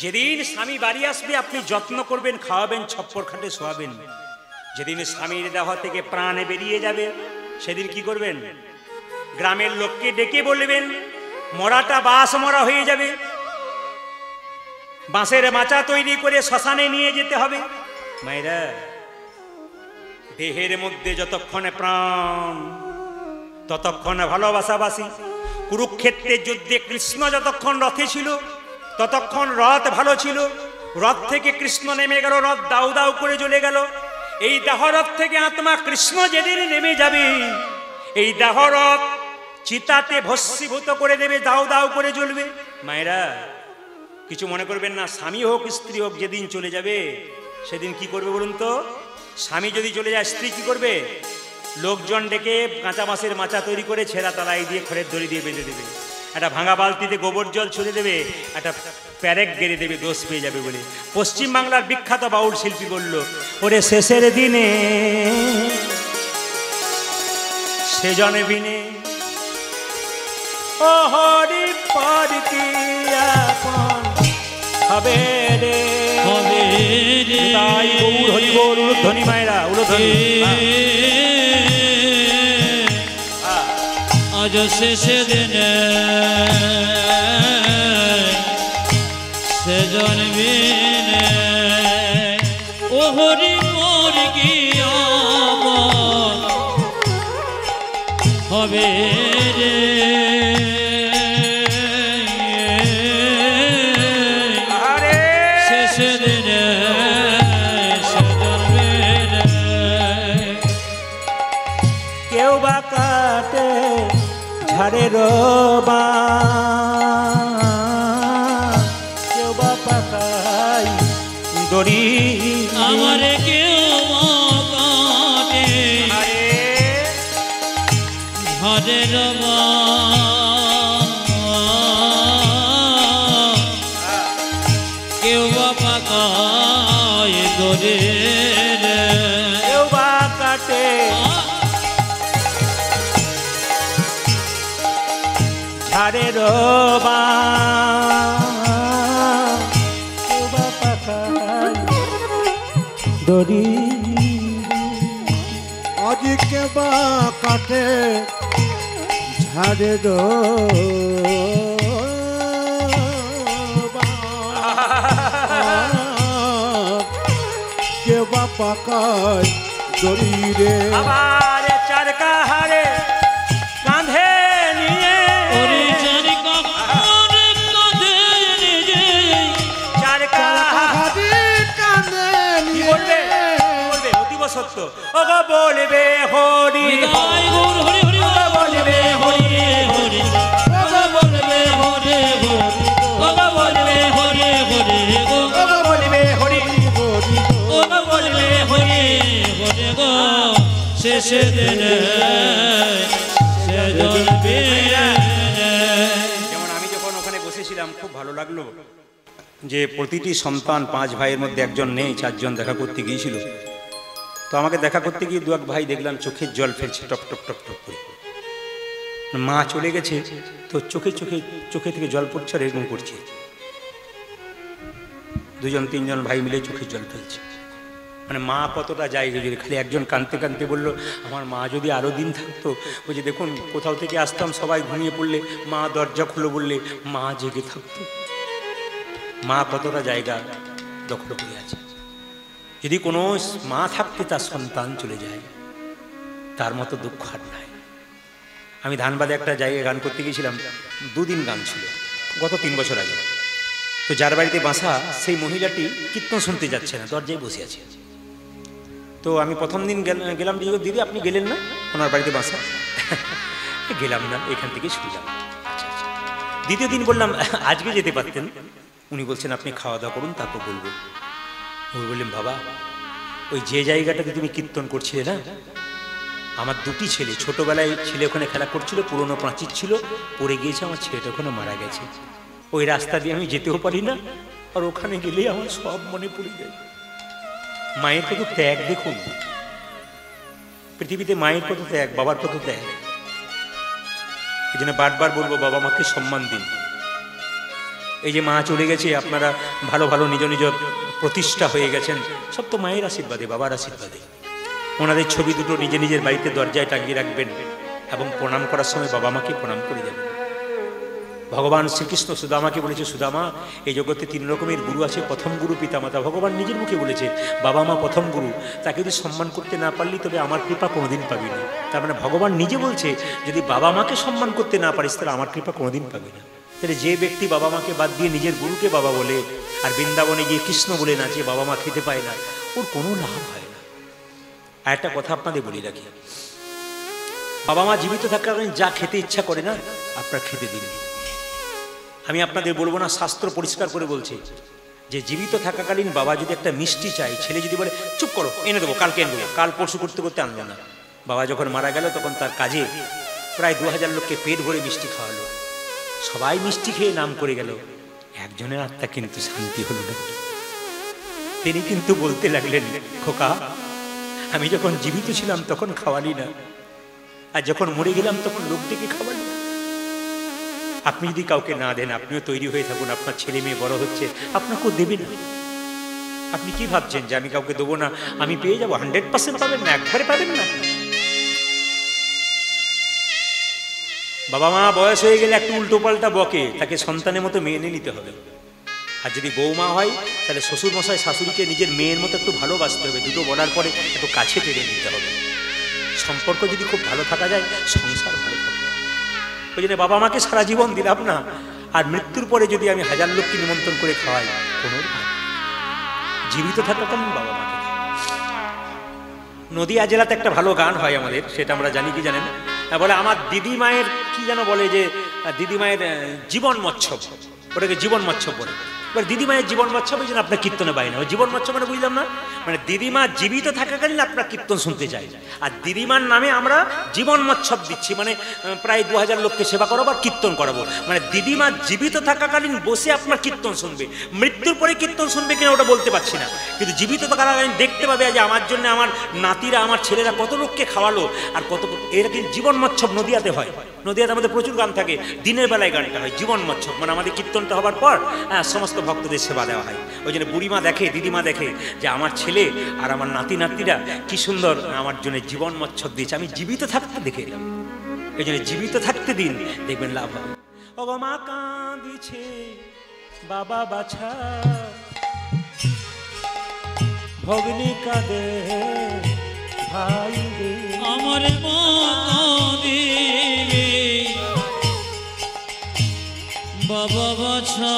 A: যেদিন স্বামী বাড়ি আসবে আপনি যত্ন করবেন, খাওয়াবেন, ছপ্পর খাটে শোয়াবেন। যেদিন স্বামীর দেহ থেকে প্রাণে বেরিয়ে যাবে সেদিন কি করবেন? গ্রামের লোককে ডেকে বলবেন মরাটা বাস মরা হয়ে যাবে, বাঁশের মাচা তৈরি করে শ্মশানে নিয়ে যেতে হবে। মায়েরা, দেহের মধ্যে যতক্ষণে প্রাণ ততক্ষণে ভালোবাসাবাসি। কুরুক্ষেত্রের যুদ্ধে কৃষ্ণ যতক্ষণ রথে ছিল ততক্ষণ রথ ভালো ছিল, রথ থেকে কৃষ্ণ নেমে গেল, রথ দাউ দাউ করে জ্বলে গেল। এই দেহরথ থেকে আত্মা কৃষ্ণ যেদিন নেমে যাবে, এই দেহরথ চিতাতে ভস্মীভূত করে দেবে, দাও দাও করে জ্বলবে। মায়েরা কিছু মনে করবেন না, স্বামী হোক স্ত্রী হোক যেদিন চলে যাবে সেদিন কি করবে বলুন তো? স্বামী যদি চলে যায় স্ত্রী কি করবে? লোকজন ডেকে কাঁচা মাছের মাচা তৈরি করে ছেঁড়া তলাই দিয়ে খড়ের দড়ি দিয়ে বেঁধে দেবে, একটা ভাঙা বালতিতে গোবর জল ছুড়ে দেবে, একটা প্যারেক গেড়ে দেবে, দোষ পেয়ে যাবে বলে। পশ্চিম বাংলার বিখ্যাত বাউল শিল্পী বলল, ওরে শেষের দিনে সেজন বিনে ও হরি পর কি আপন হবে রে,
B: হবে রে।
A: তাই গৌর হরি গৌর উলুধ্বনি মায়েরা, উলুধ্বনি।
B: আজ শেষে দিনে সেজন বিনে ও হরি মোর কি আপন হবে রে।
A: আরে
B: শেষে দিনে সেজন বিনে
A: কেউ বা কাটে ঝাড়ের বান, কেউ বা পাকাই দড়ি,
B: আমার কেউ কাটে ঘরের কেউ বা পাকায় দরে
A: কেউ বা কাটে ঝাড়ের বান, কেউ বা পাকাই দড়ি।
C: আজ কে বা কাটে ঝাড়ে কে বা পাকায় দড়ি রে।
A: আবার চারকা হারে কাঁধে নিয়ে
B: ওরে জানি কখন কাঁধে নিজে
A: চারকা
C: হারি কানে
A: কি
C: নিয়ে
A: বলবে? বলবে অতীব সত্য। ও গো বলবে হরি
B: বিদায় গৌর হরি হরি
A: ও গো বলবে হরি
B: হরি ওগো বলবে হরে হরি ওগো বলবে হরে হরে গো
A: ও গো বলবে হরি
B: ওগো বলবে হরে হরে গো শেষে দিনে সেজন বিনে।
A: যেমন আমি যখন ওখানে বসেছিলাম খুব ভালো লাগলো যে প্রতিটি সন্তান 5 ভাইয়ের মধ্যে একজন নেই, 4 জন দেখা করতে গিয়েছিল। তো আমাকে দেখা করতে গিয়ে 2-1 ভাই দেখলাম চোখের জল ফেলছে টপ টপ টপ টপ করে। মা চলে গেছে তো চোখে থেকে জল পড়ছে আর এরকম করছে। 2-3 ভাই মিলে চোখের জল ফেলছে। মানে মা কতটা জায়গা জুড়ে। খালি একজন কাঁদতে কাঁদতে বলল, আমার মা যদি আরও দিন থাকতো। বলছে দেখুন কোথাও থেকে আসতাম, সবাই ঘুমিয়ে পড়লে মা দরজা খুলে বললে মা জেগে থাকতো। মা কতটা জায়গা দখল করে আছে। যদি কোনো মা থাকতে তার সন্তান চলে যায়, তার মতো দুঃখ আর নাই। আমি ধানবাদে একটা জায়গায় গান করতে গিয়েছিলাম, 2 দিন গান ছিল, গত 3 বছর আগে। তো যার বাড়িতে বাসা সেই মহিলাটি কীর্তন শুনতে যাচ্ছে না, দরজায় বসে আছে। তো আমি প্রথম দিন গেলাম, দিদি আপনি গেলেন না, ওনার বাড়িতে বাসা। গেলাম না, এখান থেকে শুনলাম। আচ্ছা আচ্ছা। দ্বিতীয় দিন বললাম আজকে যেতে পারতেন। উনি বলছেন আপনি খাওয়া দাওয়া করুন তারপর বলবো। আমি বললাম বাবা, ওই যে জায়গাটাতে তুমি কীর্তন করছিলে না, আমার 2টি ছেলে, ছোটবেলায় ছেলে ওখানে খেলা করছিল, পুরনো প্রাচীর ছিল, পড়ে গিয়েছে, আমার ছেলেটা ওখানে মারা গেছে। ওই রাস্তা দিয়ে আমি যেতেও পারি না, আর ওখানে গেলেই আমার সব মনে পড়ে যায়। মায়ের কত ত্যাগ দেখুন, পৃথিবীতে মায়ের কত ত্যাগ, বাবার কত ত্যাগ। এই জন্য বারবার বলবো বাবা মাকে সম্মান দিন। এই যে মা চলে গেছে, আপনারা ভালো ভালো নিজ নিজ প্রতিষ্ঠা হয়ে গেছেন, সব তো মায়ের আশীর্বাদে, বাবার আশীর্বাদে। ওনাদের ছবি দুটো নিজের বাড়িতে দরজায় টাঙিয়ে রাখবেন এবং প্রণাম করার সময় বাবা মাকে প্রণাম করে যাবেন। ভগবান শ্রীকৃষ্ণ সুদামাকে বলেছে, সুদামা এই জগতে 3 রকমের গুরু আছে, প্রথম গুরু পিতামাতা। ভগবান নিজের মুখে বলেছে বাবা মা প্রথম গুরু, তাকে যদি সম্মান করতে না পারলি তবে আমার কৃপা কোনোদিন পাবি না। তার মানে ভগবান নিজে বলছে যদি বাবা মাকে সম্মান করতে না পারিস তাহলে আমার কৃপা কোনোদিন পাবি না। তাহলে যে ব্যক্তি বাবা মাকে বাদ দিয়ে নিজের গুরুকে বাবা বলে আর বৃন্দাবনে গিয়ে কৃষ্ণ বলে নাচে, বাবা মা খেতে পায় না, ওর কোনো লাভ হয় না। আর একটা কথা আপনাদের বলি রাখি, বাবা মা জীবিত থাকাকালীন যা খেতে ইচ্ছা করে না আপনার খেতে দিন। আমি আপনাদের বলবো না, শাস্ত্র পরিষ্কার করে বলছে যে জীবিত থাকাকালীন বাবা যদি একটা মিষ্টি চাই, ছেলে যদি বলে চুপ করো এনে দেবো, কালকে এনে দেবো, কাল পরশু করতে করতে আনলো না। বাবা যখন মারা গেল তখন তার কাজে প্রায় 2000 লোককে পেট ভরে মিষ্টি খাওয়ালো, সবাই মিষ্টি খেয়ে নাম করে গেল, একজনের আত্মা কিন্তু শান্তি হলো না। তিনি কিন্তু বলতে লাগলেন, খোকা আমি যখন জীবিত ছিলাম তখন খাওয়ালি না, আর যখন মরে গেলাম তখন লোক ডেকে খাওয়ালি। আপনি যদি কাউকে না দেন, আপনিও তৈরি হয়ে থাকুন, আপনার ছেলে মেয়ে বড় হচ্ছে, আপনাকেও দেবে না। আপনি কি ভাবছেন যে আমি কাউকে দেবো না, আমি পেয়ে যাবো? 100% পাবেন না, একবারে পাবেন না। বাবা মা বয়স হয়ে গেলে একটু উল্টো পাল্টা বকে, তাকে সন্তানের মতো মেনে নিতে হবে। আর যদি বৌমা হয় তাহলে শ্বশুর মশাই শাশুড়িকে নিজের মেয়ের মতো একটু ভালোবাসতে হবে, দুটো বলার পরে একটু কাছে টেনে নিতে হবে। সম্পর্ক যদি খুব ভালো থাকা যায়, সংসার ভালো থাকবে। ওই জন্য বাবা মাকে সারা জীবন দিলাম না, আর মৃত্যুর পরে যদি আমি 1000 লোককে নিমন্ত্রণ করে খাওয়াই, কোনো জীবিত থাকাকালীন বাবা মাকে। নদিয়া জেলাতে একটা ভালো গান হয় আমাদের, সেটা আমরা জানি কি জানেন? বলে আমার দিদি মায়ের কি যেন বলে, যে দিদি মায়ের জীবন মৎসব, ওটাকে জীবন মৎসব বলে। এবার দিদিমায়ের জীবন মৎসব এই জন্য আপনার কীর্তনে বাইরে, জীবন মৎসব মানে বুঝলাম না, মানে দিদিমা জীবিত থাকাকালীন আপনার কীর্তন শুনতে চাই, আর দিদিমার নামে আমরা জীবন মৎসব দিচ্ছি, মানে প্রায় 2000 লোককে সেবা করাবো আর কীর্তন করাবো। মানে দিদিমা জীবিত থাকাকালীন বসে আপনার কীর্তন শুনবে, মৃত্যুর পরে কীর্তন শুনবে কিনা ওটা বলতে পারছি না, কিন্তু জীবিত থাকাকালীন দেখতে পাবে যে আমার জন্য আমার নাতিরা, আমার ছেলেরা কত লোককে খাওয়ালো, আর কত, এরকম জীবন মৎসব নদিয়াতে হয়। নদিয়াতে আমাদের প্রচুর গান থাকে, দিনের বেলায় গানটা হয় জীবন মৎসব, মানে আমাদের কীর্তনটা হবার পর সমস্ত ভক্তদের সেবা দেওয়া হয়। ওই জন্য বুড়িমা দেখে, দিদিমা দেখে যে আমার ছেলে আর আমার নাতি নাতিরা কি সুন্দর আমার জন্য জীবন মৎসব দিয়েছে, আমি জীবিত থাকতে দেখে এলাম। এই জন্য জীবিত থাকতে দিন, দেখবেন লাভ হবে। ও মা কাঁদিছে বাবা বাছা, ভগ্নী কাঁদে ভাই রে,
B: আমার মা কাঁদে বাবা বাছা,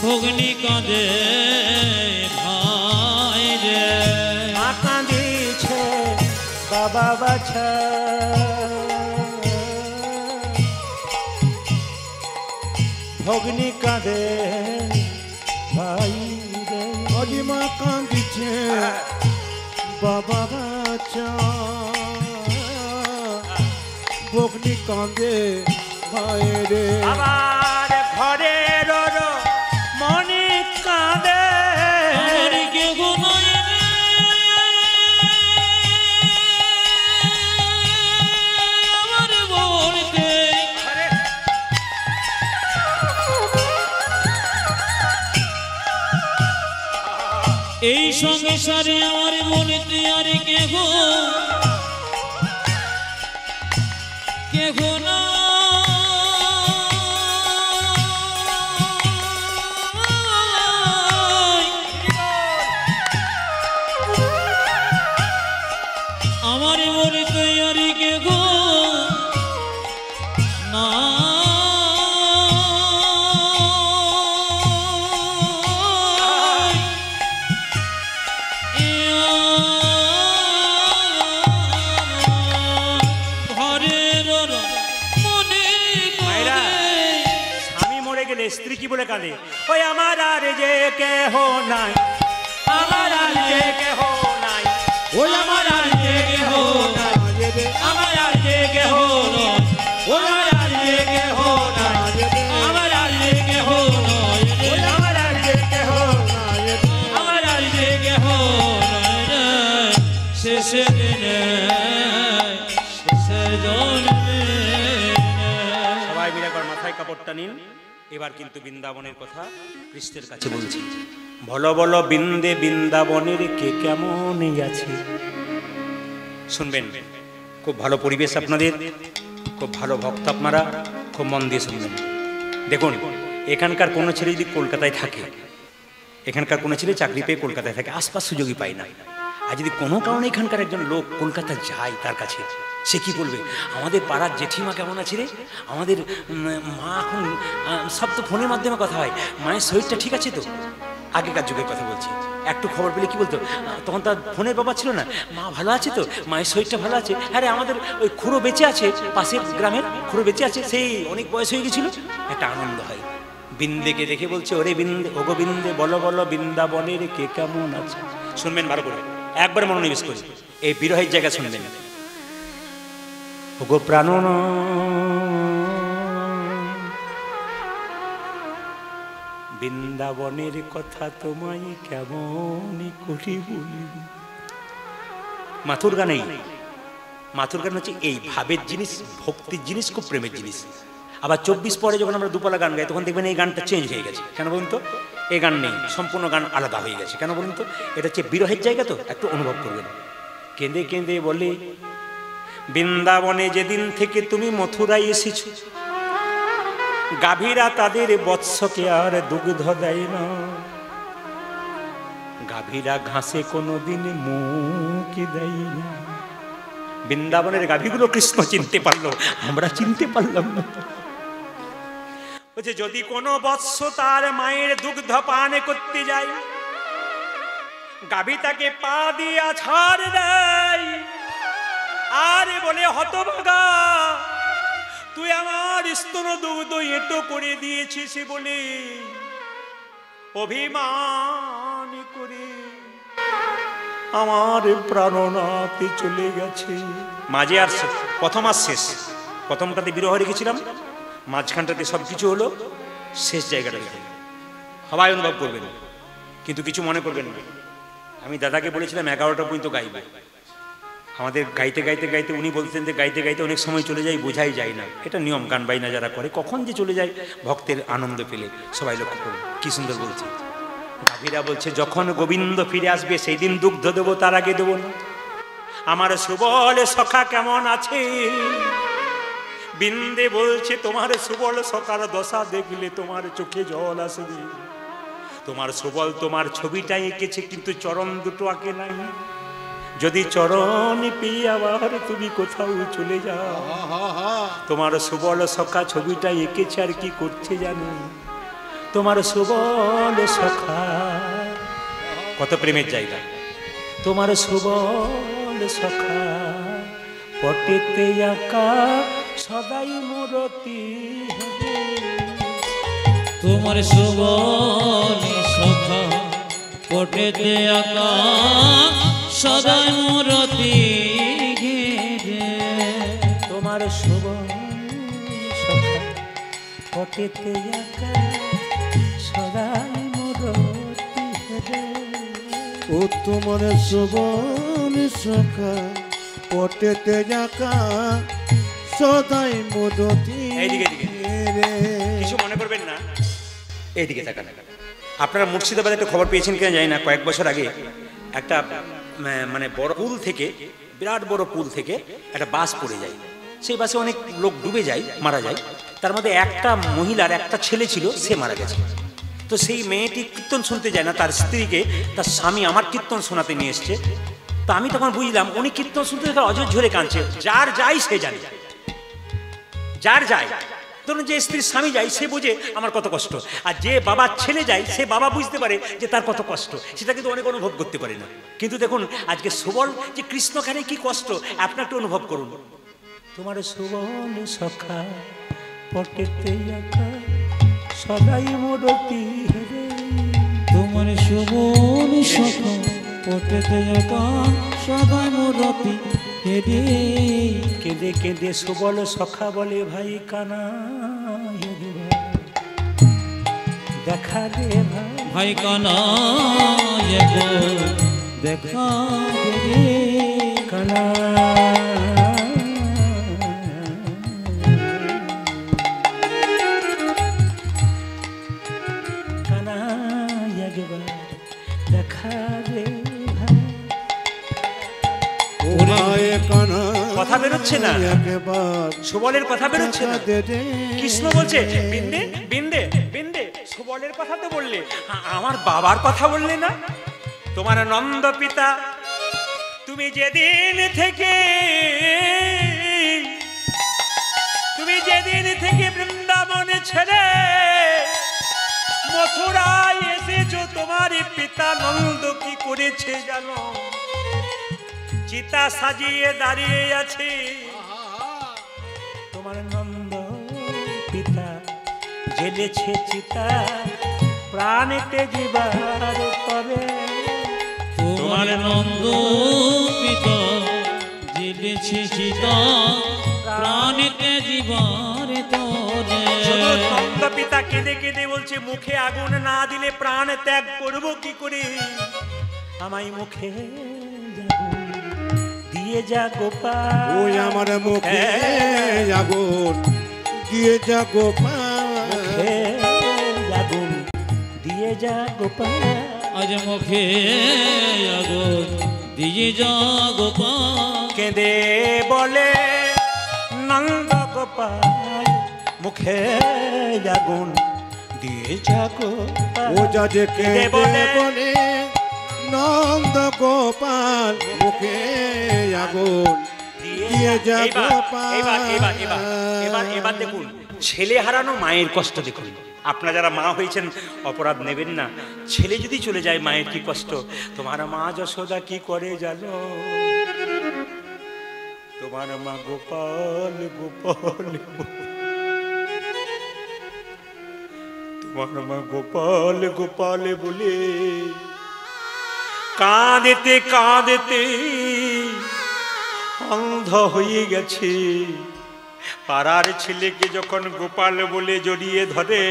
B: ভগ্নী কাঁদে ভাই রে,
A: মা কাঁদিছে বাবা বাছা, ভগ্নী কাঁদে ভাই রে।
C: অজিমা কান্দিছে বাবা বাচ্চা, ভগ্নি কাঁদে ভাইরে।
A: আমার ঘরের মনে কাঁদে,
B: আমার কেহ নাই রে, আমার বলতে এই সংসারে আমার বলতে আর কেহ কেহ না। আমার বলতে আর কেহ না,
A: স্ত্রী কি বলে কাঁদে, ওই আমার আর যে কেহ নাই, আমার আর যে কেহ নাই,
C: ওই আমার আর যে কেহ নাই,
A: আমার আর যে কেহ নাই,
C: ওই আমার আর যে কেহ নাই,
B: আমার আর যে কেহ নয়,
C: ওই আমার আর যে কেহ নাই,
B: আমার আর যে কেহ নয়, শেষে দিনে শেষে জন্মে।
A: সবাই মিলে একবার মাথায় কাপড়টা নিন। এবার কিন্তু বৃন্দাবনের কথা কৃষ্ণের কাছে বলছি। বলো বলো বৃন্দে বৃন্দাবনের কে কেমন আছে, শুনবেন। খুব ভালো পরিবেশ আপনাদের, খুব ভালো ভক্ত আপনারা, খুব মন দিয়ে শুনবেন। দেখুন, এখানকার কোনো ছেলে যদি কলকাতায় থাকে, এখানকার কোনো ছেলে চাকরি পেয়ে কলকাতায় থাকে, আশপাশ সুযোগই পায় না। আর যদি কোনো কারণে এখানকার একজন লোক কলকাতা যায় তার কাছে, সে কি বলবে, আমাদের পাড়ার জেঠিমা কেমন আছে রে, আমাদের মা এখন, সব তো ফোনের মাধ্যমে কথা হয়, মায়ের শরীরটা ঠিক আছে তো, আগেকার যুগের কথা বলছি, একটু খবর পেলে কি বলতো, তখন তার ফোনের বাবা ছিল না, মা ভালো আছে তো, মায়ের শরীরটা ভালো আছে, আরে আমাদের ওই খুড়ো বেঁচে আছে, পাশের গ্রামের খুড়ো বেঁচে আছে, সেই অনেক বয়স হয়ে গেছিল, একটা আনন্দ হয়। বিন্দেকে দেখে বলছে, ওরে বিন্দে, ওগো বিন্দে, বলো বলো বৃন্দাবনের কে কেমন আছে। শুনবেন ভালো করে, একবার মনোনিবেশ করি, এই বিরহের জায়গা শুনবেন। ওগো প্রাণন বৃন্দাবনের কথা তোমায় কেমন করি বলি। মাথুর গানেই, মাথুর গান হচ্ছে এই ভাবের জিনিস, ভক্তির জিনিস, খুব প্রেমের জিনিস। আবার 24 পরে যখন আমরা দুপালা গান গাই তখন দেখবেন এই গানটা চেঞ্জ হয়ে গেছে। কেন বলুন তো? এই গান নেই, সম্পূর্ণ গান আলাদা হয়ে গেছে। কেন বলুন তো? এটা হচ্ছে বিরহের জায়গা, তো একটু অনুভব করবেন। কেঁদে কেঁদে বলে, বৃন্দাবনে যেদিন থেকে তুমি মথুরায় এসেছো, গাভীরা তাদের বৎসকে আর দুগ্ধ দেয় না, গাভীরা ঘাসে কোনোদিন মুখ দেয় না। বৃন্দাবনের গাভীগুলো কৃষ্ণ চিনতে পারলো, আমরা চিনতে পারলাম না। বলছে যদি কোনো বৎস তার মায়ের দুগ্ধ পান করতে যায়, গাভী তাকে পা দিয়া ছাড় দেয়, আরে বলে হতভাগা তুই আমার স্তন দুগ্ধ এঁটো করে দিয়েছিস বলে অভিমান করে আমার প্রাণনাথে চলে গেছে। মাঝে আর প্রথম আর শেষ, প্রথমটাতে বিরহ রেখেছিলাম, মাঝখানটাতে সব কিছু হলো, শেষ জায়গাটা রেখে সবাই অনুভব করবেন, কিন্তু কিছু মনে করবেন না। আমি দাদাকে বলেছিলাম 11টা পর্যন্ত গাইবে, আমাদের গাইতে গাইতে গাইতে উনি বলতেন যে গাইতে গাইতে অনেক সময় চলে যায়, বোঝাই যায় না। এটা নিয়ম, গান বাইনা যারা করে কখন যে চলে যায় ভক্তের আনন্দ পেলে। সবাই লক্ষ্য করুন কি সুন্দর বলছে। গাভীরা বলছে যখন গোবিন্দ ফিরে আসবে সেই দিন দুগ্ধ দেবো, তার আগে দেবো না। আমার সুবল সখা কেমন আছে? বিন্দে বলছে তোমার সুবল সখার দশা দেখলে তোমার চোখে জল আসবে। তোমার সুবল তোমার ছবিটা এঁকেছে, কিন্তু চরণ দুটো আঁকে নাই। যদি চরণ পেয়ে আবার তুমি কোথাও চলে যাও, তোমার সুবল সখা ছবিটা এঁকেছে আর কি করছে জানো? তোমার সুবল সখা, কত প্রেমের জায়গা। তোমার সুবল সখা পটেতে আঁকা সদাই মূরতি,
B: তোমার সুবল সখা পটেতে আঁকা সদাই মূরতি ঘেরে।
A: তোমার সুবল সখা পটেতে আঁকা সদাই মূরতি ঘেরে।
C: ও তোমার সুবল সখা পটেতে আঁকা সদাই মূরতি
A: এইদিকে
C: রে।
A: কিছু মনে করবেন না, এইদিকে তাকান। আপনারা মুর্শিদাবাদে একটা খবর পেয়েছেন কিনা জানি না, কয়েক বছর আগে একটা মানে বড় পুল থেকে, বিরাট বড় পুল থেকে একটা বাস পড়ে যায়, সেই বাসে অনেক লোক ডুবে যায়, মারা যায়। তার মধ্যে একটা মহিলার একটা ছেলে ছিল, সে মারা গেছে। তো সেই মেয়েটি কীর্তন শুনতে যায় না, তার স্ত্রীকে তার স্বামী আমার কীর্তন শোনাতে নিয়ে এসছে। তো আমি তখন বুঝলাম উনি কীর্তন শুনতে অজর ঝরে কাঁদছে। যার যাই সে জানে, যার যায়, ধরুন যে স্ত্রীর স্বামী যায় সে বোঝে আমার কত কষ্ট, আর যে বাবার ছেলে যায় সে বাবা বুঝতে পারে যে তার কত কষ্ট, সেটা কিন্তু অনেক অনুভব করতে পারে না। কিন্তু দেখুন আজকে সুবল যে কৃষ্ণখানে কি কষ্ট আপনার একটু অনুভব করুন। তোমার সুবল সখা পটেতে আঁকা সদাই মূরতি হেরে।
B: তোমার সুবল সখা পটেতে আঁকা সদাই মূরতি হেরে।
A: কেঁদে কেঁদে সুবল সখা বলে ভাই কানা দেখা দে
B: ভাই কানা দেখা দে
A: কানা। কানা একবার দেখা দে ভাই। কথা বেরোচ্ছে না, সুবলের কথা বেরোচ্ছে না। কৃষ্ণ বলছে বিন্দে বিন্দে বিন্দে, সুবলের কথা তো বললে, আমার বাবার কথা বললে না। তোমার নন্দ পিতা তুমি যেদিন থেকে বৃন্দাবনে ছেড়ে মথুরায় এসেছো তোমার পিতা নন্দ কি করেছে জানো? চিতা সাজিয়ে দাঁড়িয়ে আছে তোমার নন্দ পিতা, জেলেছে চিতা প্রাণেতে জীবার করে।
B: তোমার নন্দ পিতা জেলেছে চিতা প্রাণেতে জীবার তরে।
A: নন্দ পিতা কেঁদে কেঁদে বলছে, মুখে আগুন না দিলে প্রাণ ত্যাগ করবো কি করে? আমায় মুখে দিয়ে যা গোপাল,
C: ওই আমার মুখে আগুন দিয়ে যা গোপাল,
A: আগুন দিয়ে যা গোপাল।
B: আজ মুখে আগুন দিয়ে যা গোপাল।
A: কেঁদে বলে নন্দ গোপাল, মুখে আগুন দিয়ে যা গোপাল।
C: ও যা যে কেঁদে বলে নন্দ গোপাল, মুখে আগুন দিয়ে যা গোপাল।
A: এবার দেখুন ছেলে হারানো মায়ের কষ্ট দেখুন। আপনারা যারা মা হয়েছেন অপরাধ নেবেন না। ছেলে যদি চলে যায় মায়ের কি কষ্ট। তোমার মা যশোদা কি করে জানো? তোমার মা গোপাল গোপাল, তোমার মা গোপাল গোপাল বলে কাঁদেতে কাঁদেতে অন্ধ হয়ে গেছে। পাড়ার ছেলেকে যখন গোপাল বলে জড়িয়ে ধরে,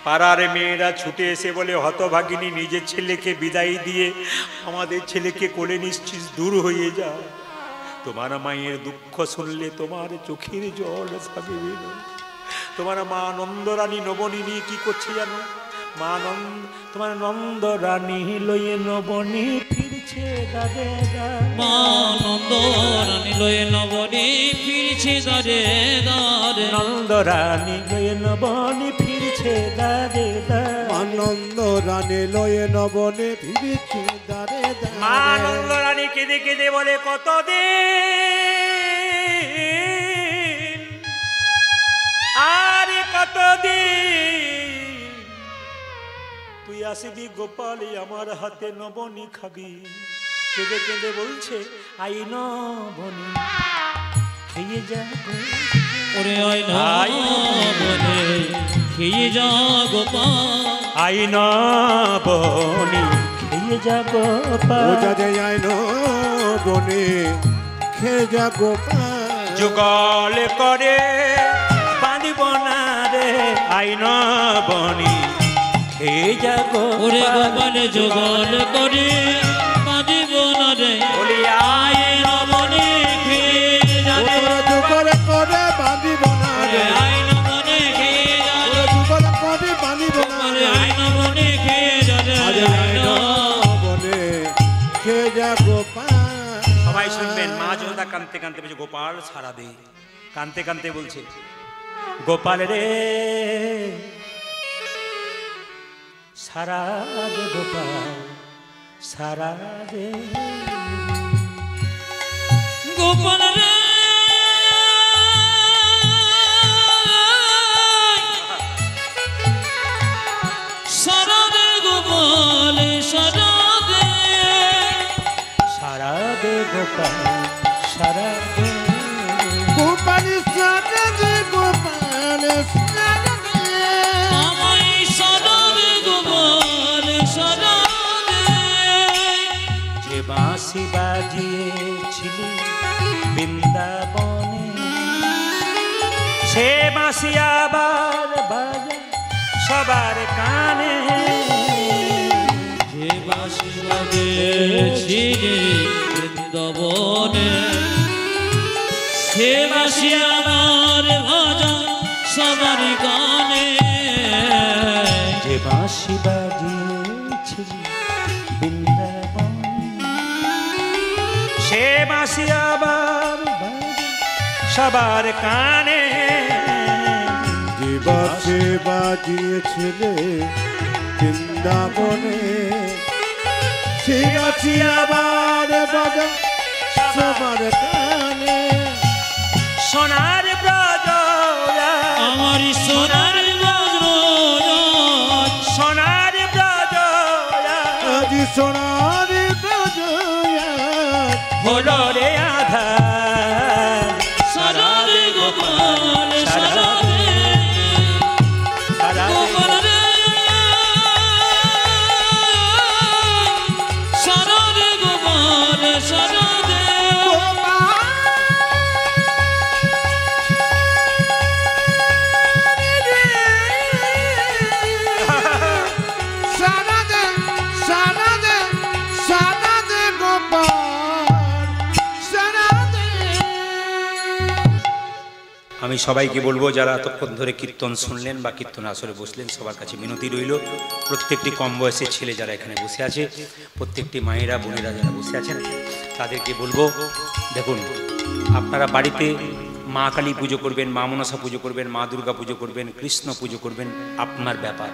A: পাড়ার মেয়েরা ছুটে এসে বলে, হতভাগিনী নিজের ছেলেকে বিদায় দিয়ে আমাদের ছেলেকে কোলে নিশ্চিস, দূর হয়ে যা। তোমার মায়ের দুঃখ শুনলে তোমার চোখের জল থাকবে না। তোমার মা নন্দরানী নবনী কি করছে জানো? মা তোমার নন্দরানী লয়ে নবনী ফিরছে দাদে দা।
B: মা নন্দরানী লয়ে নবনী ফিরছে দাদে দাদে।
A: নন্দরানী লয়ে নবনী ফিরছে দাদে দা।
C: মা নন্দরানী লয়ে নবনে ফিরছে দাদে দা।
A: মা নন্দরানী কেঁদে কেঁদে বলে, কতদিন আর কতদিন তুই আসবি গোপাল, আমার হাতে নবনী খাবি। কেঁদে কেঁদে বলছে, আই নবনী খেয়ে যা
B: ওরে আই নবনী খেয়ে যা গোপাল।
A: আই নবনী খেয়ে যা গোপাল।
C: ও যা যে আই নবনী খেয়ে যা গোপাল।
A: যুগল করে বাঁধিব না রে আই নবনী খেয়ে যা
B: ওরে
A: গোপাল।
B: গোপাল যুগল করে বাঁধিব না রে,
A: বলি
B: আই নবনী খেয়ে যা রে।
C: যুগল করে বাঁধিব না রে,
B: আই নবনী খেয়ে যা রে।
C: যুগল করে বাঁধিব না রে।
B: আই নবনী খেয়ে যা রে।
C: আজ আই নবনী খেয়ে যা গোপাল।
A: সবাই শুনবেন। মা যশোদা কাঁদতে কাঁদতে বলছে, গোপাল সারা দে। কাঁদতে কাঁদতে বলছে, গোপাল রে সারা দে গোপাল সারা দে।
B: গোপাল রে সারা দে গোপাল সারা দে।
A: সারা দে গোপাল সারা দে।
C: গোপাল সারা দে গোপাল সারা দে।
B: আমায় সারা দে গোপাল সারা দে।
A: যে বাঁশি বাজিয়েছিলি বৃন্দাবনে, সে বাঁশি আবার বাজা সবার কানে।
B: যে বাঁশি বাজিয়েছিলি বৃন্দাবনে, সে বাঁশি আমার বাজা সবার গানে।
A: যে বাঁশি বাজিয়েছিলি বৃন্দাবনে, সে বাঁশি আবার বাজা সবার কানে।
C: বাঁশি বাজিয়েছিলে বৃন্দাবনে, সে বাঁশি আবার বাজা সবার কানে।
A: সোনার ব্রজ
B: আমার সোনার বজ্র
A: হলো রে আধার।
B: সারা রে গোপাল সারা রে
A: সারা রে
B: গোপাল রে সারা রে গোপাল সারা রে
A: আমি সবাইকে বলবো যারা এতক্ষণ ধরে কীর্তন শুনলেন বা কীর্তন আসরে বসলেন, সবার কাছে মিনতি রইল, প্রত্যেকটি কম বয়সের ছেলে যারা এখানে বসে আছে, প্রত্যেকটি মায়েরা বোনেরা যারা বসে আছেন, তাদেরকে বলবো, দেখুন আপনারা বাড়িতে মা কালী পুজো করবেন, মা মনসা পুজো করবেন, মা দুর্গা পুজো করবেন, কৃষ্ণ পুজো করবেন, আপনার ব্যাপার।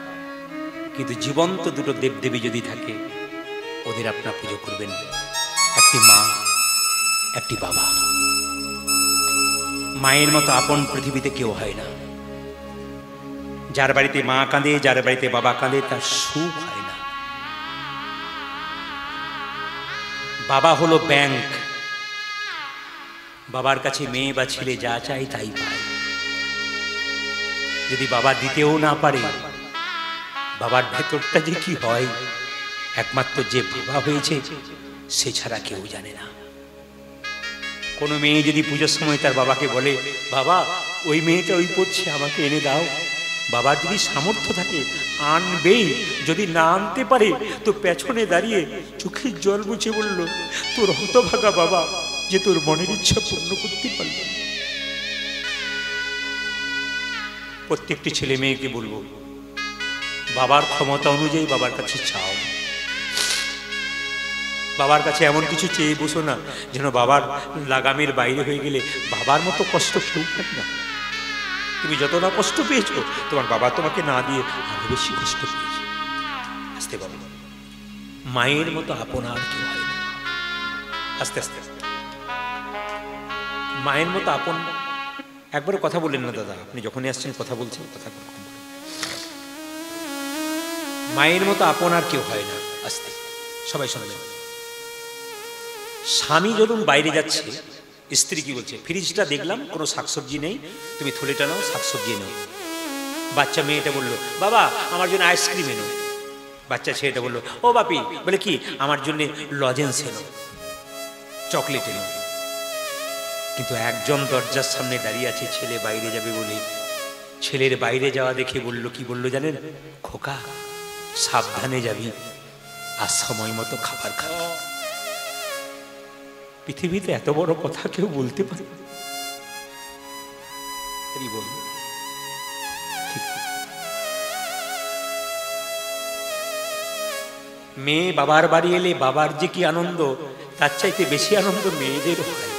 A: কিন্তু জীবন্ত দুটো দেবদেবী যদি থাকে, ওদের আপনারা পুজো করবেন। একটি মা, একটি বাবা। মায়ের মতো আপন পৃথিবীতে কেউ হয় না। যার বাড়িতে মা কাঁদে, যার বাড়িতে বাবা কাঁদে, তার সুখ হয় না। বাবা হলো ব্যাংক, বাবার কাছে মেয়ে বা ছেলে যা চায় তাই পায়। যদি বাবা দিতেও না পারে, বাবার ভেতরটা যে কি হয় একমাত্র যে বাবা হয়েছে সে ছাড়া কেউ জানে না। কোনো মেয়ে যদি পুজোর সময় তার বাবাকে বলে, বাবা ওই মেয়েটা ওই পড়ছে, আমাকে এনে দাও, বাবার যদি সামর্থ্য থাকে আনবেই, যদি না আনতে পারে তো পেছনে দাঁড়িয়ে চোখের জল মুছে বলল, তোর হতভাগা বাবা যে তোর মনের ইচ্ছা পূর্ণ করতে পারল। প্রত্যেকটি ছেলে মেয়েকে বলবো, বাবার ক্ষমতা অনুযায়ী বাবার কাছে চাও। বাবার কাছে এমন কিছু চেয়ে বসো না যেন বাবার লাগামের বাইরে হয়ে গেলে বাবার মতো কষ্ট কেউ পাবে না। তুমি যত না কষ্ট পেয়েছো, তোমার বাবা তোমাকে না দিয়ে আরো বেশি কষ্ট পেয়েছে। আস্তে বাবা, মায়ের মতো আপন আর কেউ হয় না। আস্তে আস্তে মায়ের মতো আপন। একবার কথা বললেন না দাদা, আপনি যখনই আসছেন কথা বলছেন, কথা বলছেন। মায়ের মতো আপন আর কেউ হয় না। আস্তে সবাই শুনবেন। স্বামী যখন বাইরে যাচ্ছে, স্ত্রী কি বলছে, ফ্রিজটা দেখলাম কোনো শাকসবজি নেই, তুমি থলেটা নাও, শাকসবজি নাও। বাচ্চা মেয়েটা বললো, বাবা আমার জন্য আইসক্রিম এনো। বাচ্চা ছেলেটা বললো, ও বাপি, বলে কি, আমার জন্য লজেন্স এনো, চকলেট এনো। কিন্তু একজন দরজার সামনে দাঁড়িয়ে আছে, ছেলে বাইরে যাবে বলে। ছেলের বাইরে যাওয়া দেখে বলল, কি বললো জানেন, খোকা সাবধানে যাবি আর সময় মতো খাবার খাবি। পৃথিবীতে এত বড় কথা কেউ বলতে পারে? মেয়ে বাবার বাড়ি এলে বাবার যে কি আনন্দ, তার চাইতে বেশি আনন্দ মেয়েদের হয়।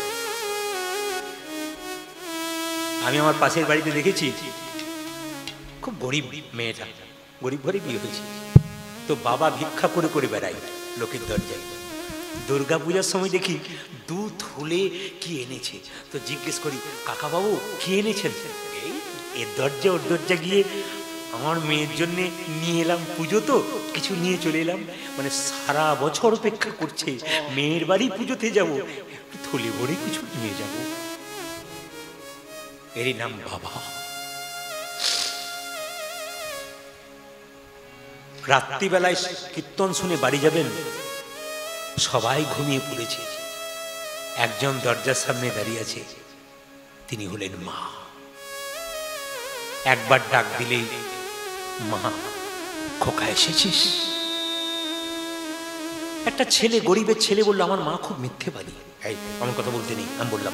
A: আমি আমার পাশের বাড়িতে দেখেছি, খুব গরিব মেয়েটা, গরিব ঘরে বিয়ে হয়েছে, তো বাবা ভিক্ষা করে করে বেড়ায় লোকের দরজায়। দুর্গা পূজার সময় দেখি দুধ হলে কি এনেছে, তো জিজ্ঞেস করি, কাকা বাবু কি এনেছেন? এই এর দরজা ওর দরজা গিয়ে আমার মেয়ের জন্য নিয়ে এলাম, পুজো তো কিছু নিয়ে চলে এলাম। মানে সারা বছর অপেক্ষা করছে মেয়ের বাড়ি পুজোতে যাব, একটু থলে ভরে কিছু নিয়ে যাব। এরই নাম বাবা। রাত্রিবেলায় কীর্তন শুনে বাড়ি যাবেন, সবাই ঘুমিয়ে পড়েছে, একজন দরজার সামনে দাঁড়িয়ে আছে, তিনি হলেন মা। একবার ডাক দিলেই, মা খোকা এসেছিস? একটা ছেলে, গরিবের ছেলে বললো, আমার মা খুব মিথ্যেবাদী। এই আমার কথা বলতে নেই, আমি বললাম,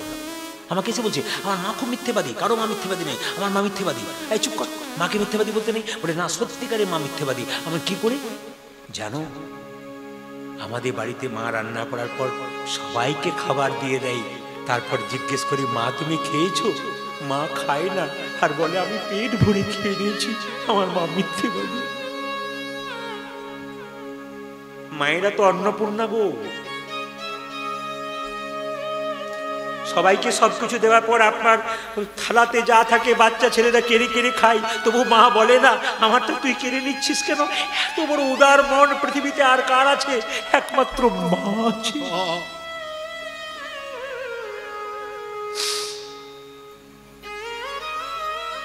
A: আমাকে এসে বলছে আমার মা খুব মিথ্যেবাদী। কারো মা মিথ্যেবাদী নেই, আমার মা মিথ্যেবাদী। এই চুপ কর, মাকে মিথ্যেবাদী বলতে নেই। বলে না, সত্যিকারের মা মিথ্যেবাদী। আমার কি করে জানো? আমাদের বাড়িতে মা রান্না করার পর সবাইকে খাবার দিয়ে দেয়, তারপর জিজ্ঞেস করি, মা তুমি খেয়েছো? মা খায় না, আর বলে আমি পেট ভরে খেয়ে নিয়েছি। আমার মা মিথ্যেবাদী। মায়েরা তো অন্নপূর্ণা গো। সবাইকে সবকিছু দেওয়ার পর আপনার থালাতে যা থাকে বাচ্চা ছেলেরা কেড়ে কেড়ে খায়, তবু মা বলে না আমারটা তুই কেড়ে নিচ্ছিস কেন? এত বড় উদার মন পৃথিবীতে আর কার আছে? একমাত্র মা আছে।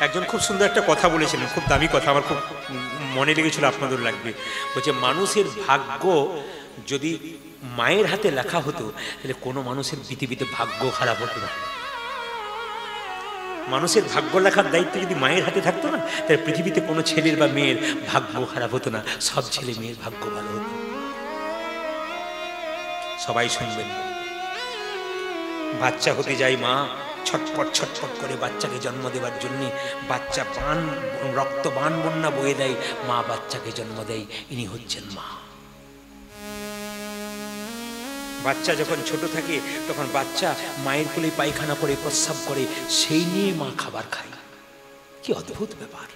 A: একজন খুব সুন্দর একটা কথা বলেছিলেন, খুব দামি কথা, আমার খুব মনে লেগেছিল, আপনাদের লাগবে। বলছে মানুষের ভাগ্য যদি মায়ের হাতে লেখা হতো তাহলে কোনো মানুষের পৃথিবীতে ভাগ্য খারাপ হতো না। মানুষের ভাগ্য লেখার দায়িত্ব যদি মায়ের হাতে থাকতো না, তাহলে পৃথিবীতে কোনো ছেলের বা মেয়ের ভাগ্য খারাপ হতো না, সব ছেলে মেয়ের ভাগ্য ভালো হতো। সবাই শুনবেন, বাচ্চা হতে যায় মা, ছটপট ছটপট করে বাচ্চাকে জন্ম দেওয়ার জন্য বাচ্চা রক্ত বান বন্যা বয়ে দেয়, মা বাচ্চাকে জন্ম দেয়, ইনি হচ্ছেন মা। বাচ্চা যখন ছোট থাকে তখন বাচ্চা মায়ের কোলে পায়খানা করে প্রস্রাব করে, সেই নিয়ে মা খাবার খায়। কি অদ্ভুত ব্যাপার!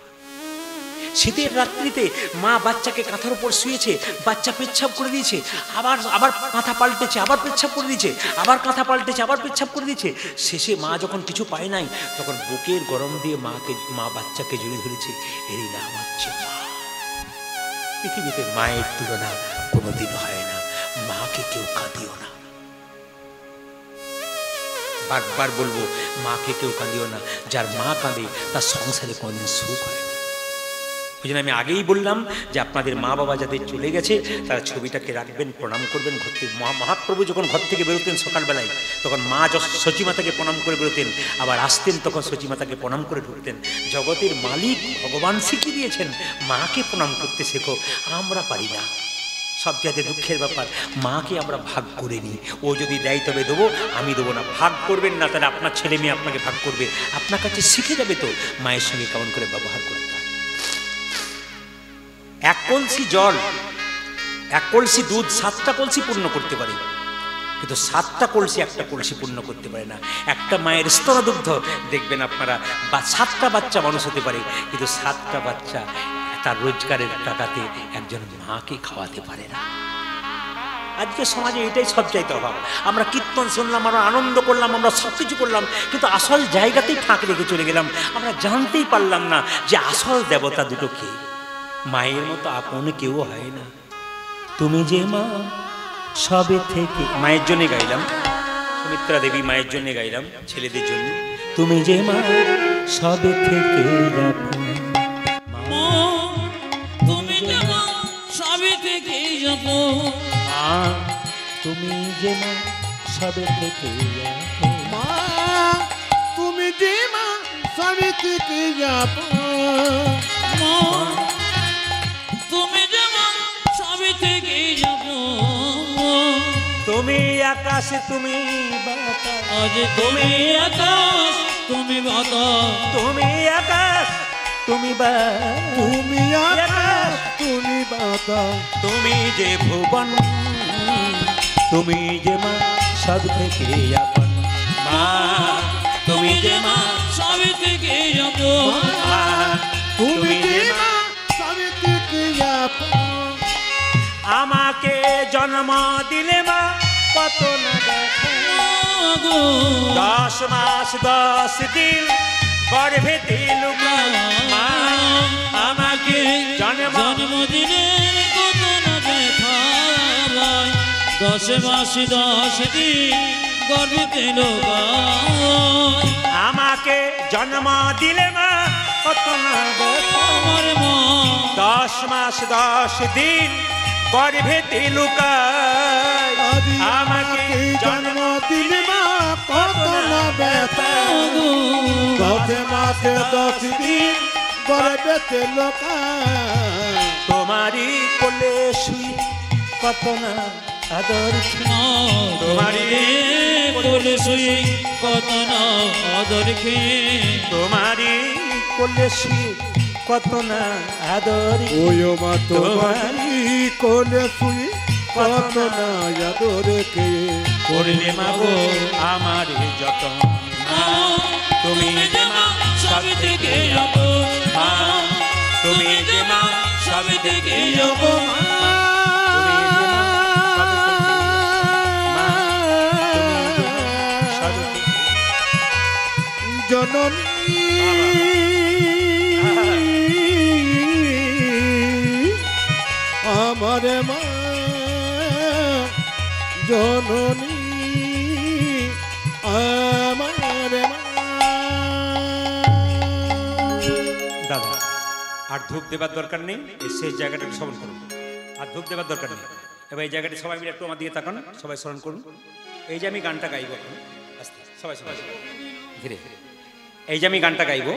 A: শীতের রাত্রিতে মা বাচ্চাকে কাঁথার উপর শুয়েছে, বাচ্চা পেচ্ছাপ করে দিয়েছে, আবার কাঁথা পাল্টেছে, আবার পেচ্ছাপ করে দিয়েছে, আবার কাঁথা পাল্টেছে, আবার পেচ্ছাপ করে দিয়েছে। শেষে মা যখন কিছু পায় নাই, তখন বুকের গরম দিয়ে মা বাচ্চাকে জড়িয়ে ধরেছে, এরই নাম হচ্ছে মা। পৃথিবীতে মায়ের তুলনা কোনোদিন হয় না, মাকে কেউ কাঁদিও না। বারবার বলবো, মাকে কেউ কাঁদিও না। যার মা কাঁদে তার সংসারে কোনোদিন সুখ হয় না। ওই জন্য আমি আগেই বললাম যে আপনাদের মা বাবা যাদের চলে গেছে তারা ছবিটাকে রাখবেন, প্রণাম করবেন। ঘর থেকে মহাপ্রভু যখন ঘর থেকে বেরোতেন সকালবেলায়, তখন মা সচিমাতাকে প্রণাম করে বেরোতেন, আবার আসতেন তখন সচিমাতাকে প্রণাম করে ঢুকতেন। জগতের মালিক ভগবান শিখিয়ে দিয়েছেন মাকে প্রণাম করতে শেখো, আমরা পারি না। সবচেয়ে দুঃখের ব্যাপার, মাকে আমরা ভাগ করে নিই। ও যদি দেয় তবে দেবো, আমি দেবো না। ভাগ করবেন না, তাহলে আপনার ছেলে মেয়ে আপনাকে ভাগ করবে। আপনার কাছে শিখে যাবে তো মায়ের সঙ্গে কেমন করে ব্যবহার করতে হয়। এক কলসি জল, এক কলসি দুধ 7টা কলসি পূর্ণ করতে পারে, কিন্তু 7টা কলসি একটা কলসি পূর্ণ করতে পারে না। একটা মায়ের স্তনদুগ্ধ দেখবেন আপনারা, বা 7টা বাচ্চা মানুষ হতে পারে, কিন্তু 7টা বাচ্চা তার রোজগারের টাকাতে একজন মাকে খাওয়াতে পারে না। আজকে সমাজে এটাই সবচাইতে অভাব। আমরা কীর্তন শুনলাম, আমরা আনন্দ করলাম, আমরা সব কিছু করলাম, কিন্তু আসল জায়গাতেই ফাঁক রেখে চলে গেলাম। আমরা জানতেই পারলাম না যে আসল দেবতা দুটো কে। মায়ের মতো আপন কেউ হয় না। তুমি যে মা সবে থেকে, মায়ের জন্য গাইলাম, সুমিত্রা দেবী মায়ের জন্য গাইলাম, ছেলেদের জন্য। তুমি যে মা সবে থেকে
B: তুমি যে মা সবে থেকে যত,
A: তুমি যে মা সবে থেকে
C: মা তুমি যে মা সবে থেকে যাব,
B: মা তুমি যে মা সবে থেকে যত,
A: তুমি আকাশ তুমি বাতাস,
B: আজ তুমি আকাশ তুমি বাতাস,
A: তুমি আকাশ তুমি
C: তুমি আকাশ তুমি বাতাস,
A: তুমি যে ভুবন, তুমি যে মা সব থেকে আপন। মা
B: তুমি যে মা সবে থেকে যত,
C: তুমি যে মা সবে থেকে যাব।
A: আমাকে জন্ম দিলে মা কত না দেখা, 10 মাস 10 দিন গর্ভে দিল মা। আমাকে জন্ম
B: দিলে কত না দেখা, 10 মাস 10 দিন গর্ভে লোক।
A: আমাকে জন্ম দিলে মা কত না দেখা,
B: আমার মা
A: 10 মাস 10 দিন গর্ভে লুকায়। আমাকে
C: জন্ম দিলে মা কত না ব্যথা, 10 মাসে 10 দিন গর্ভে লোকায়।
A: তোমারই কোলে শুই কত না আদর,
B: তোমারি কোলে শুই কত না আদর খেয়ে,
A: তোমারই কোলে শুই কত না আদর।
C: ওই মা তোমারি কোলে শুই কত না আদর খেয়ে,
A: করলে মাগো আমার যতন। তুমি যে মা সব থেকে আপন, মা তুমি যে মা সব থেকে আপন।
C: জননী আমার মা জননী আমার মা।
A: আর ধূপ দেবার দরকার নেই, এই শেষ জায়গাটা একটু স্মরণ করুন। আর ধূপ দেবার দরকার নেই। এবার এই জায়গাটি সবাই মিলে একটু আমার দিকে তাকান, সবাই স্মরণ করুন। এই যে আমি গানটা গাইব এখন, আস্তে সবাই সবাই ধীরে ধীরে, এই যে আমি গানটা গাইব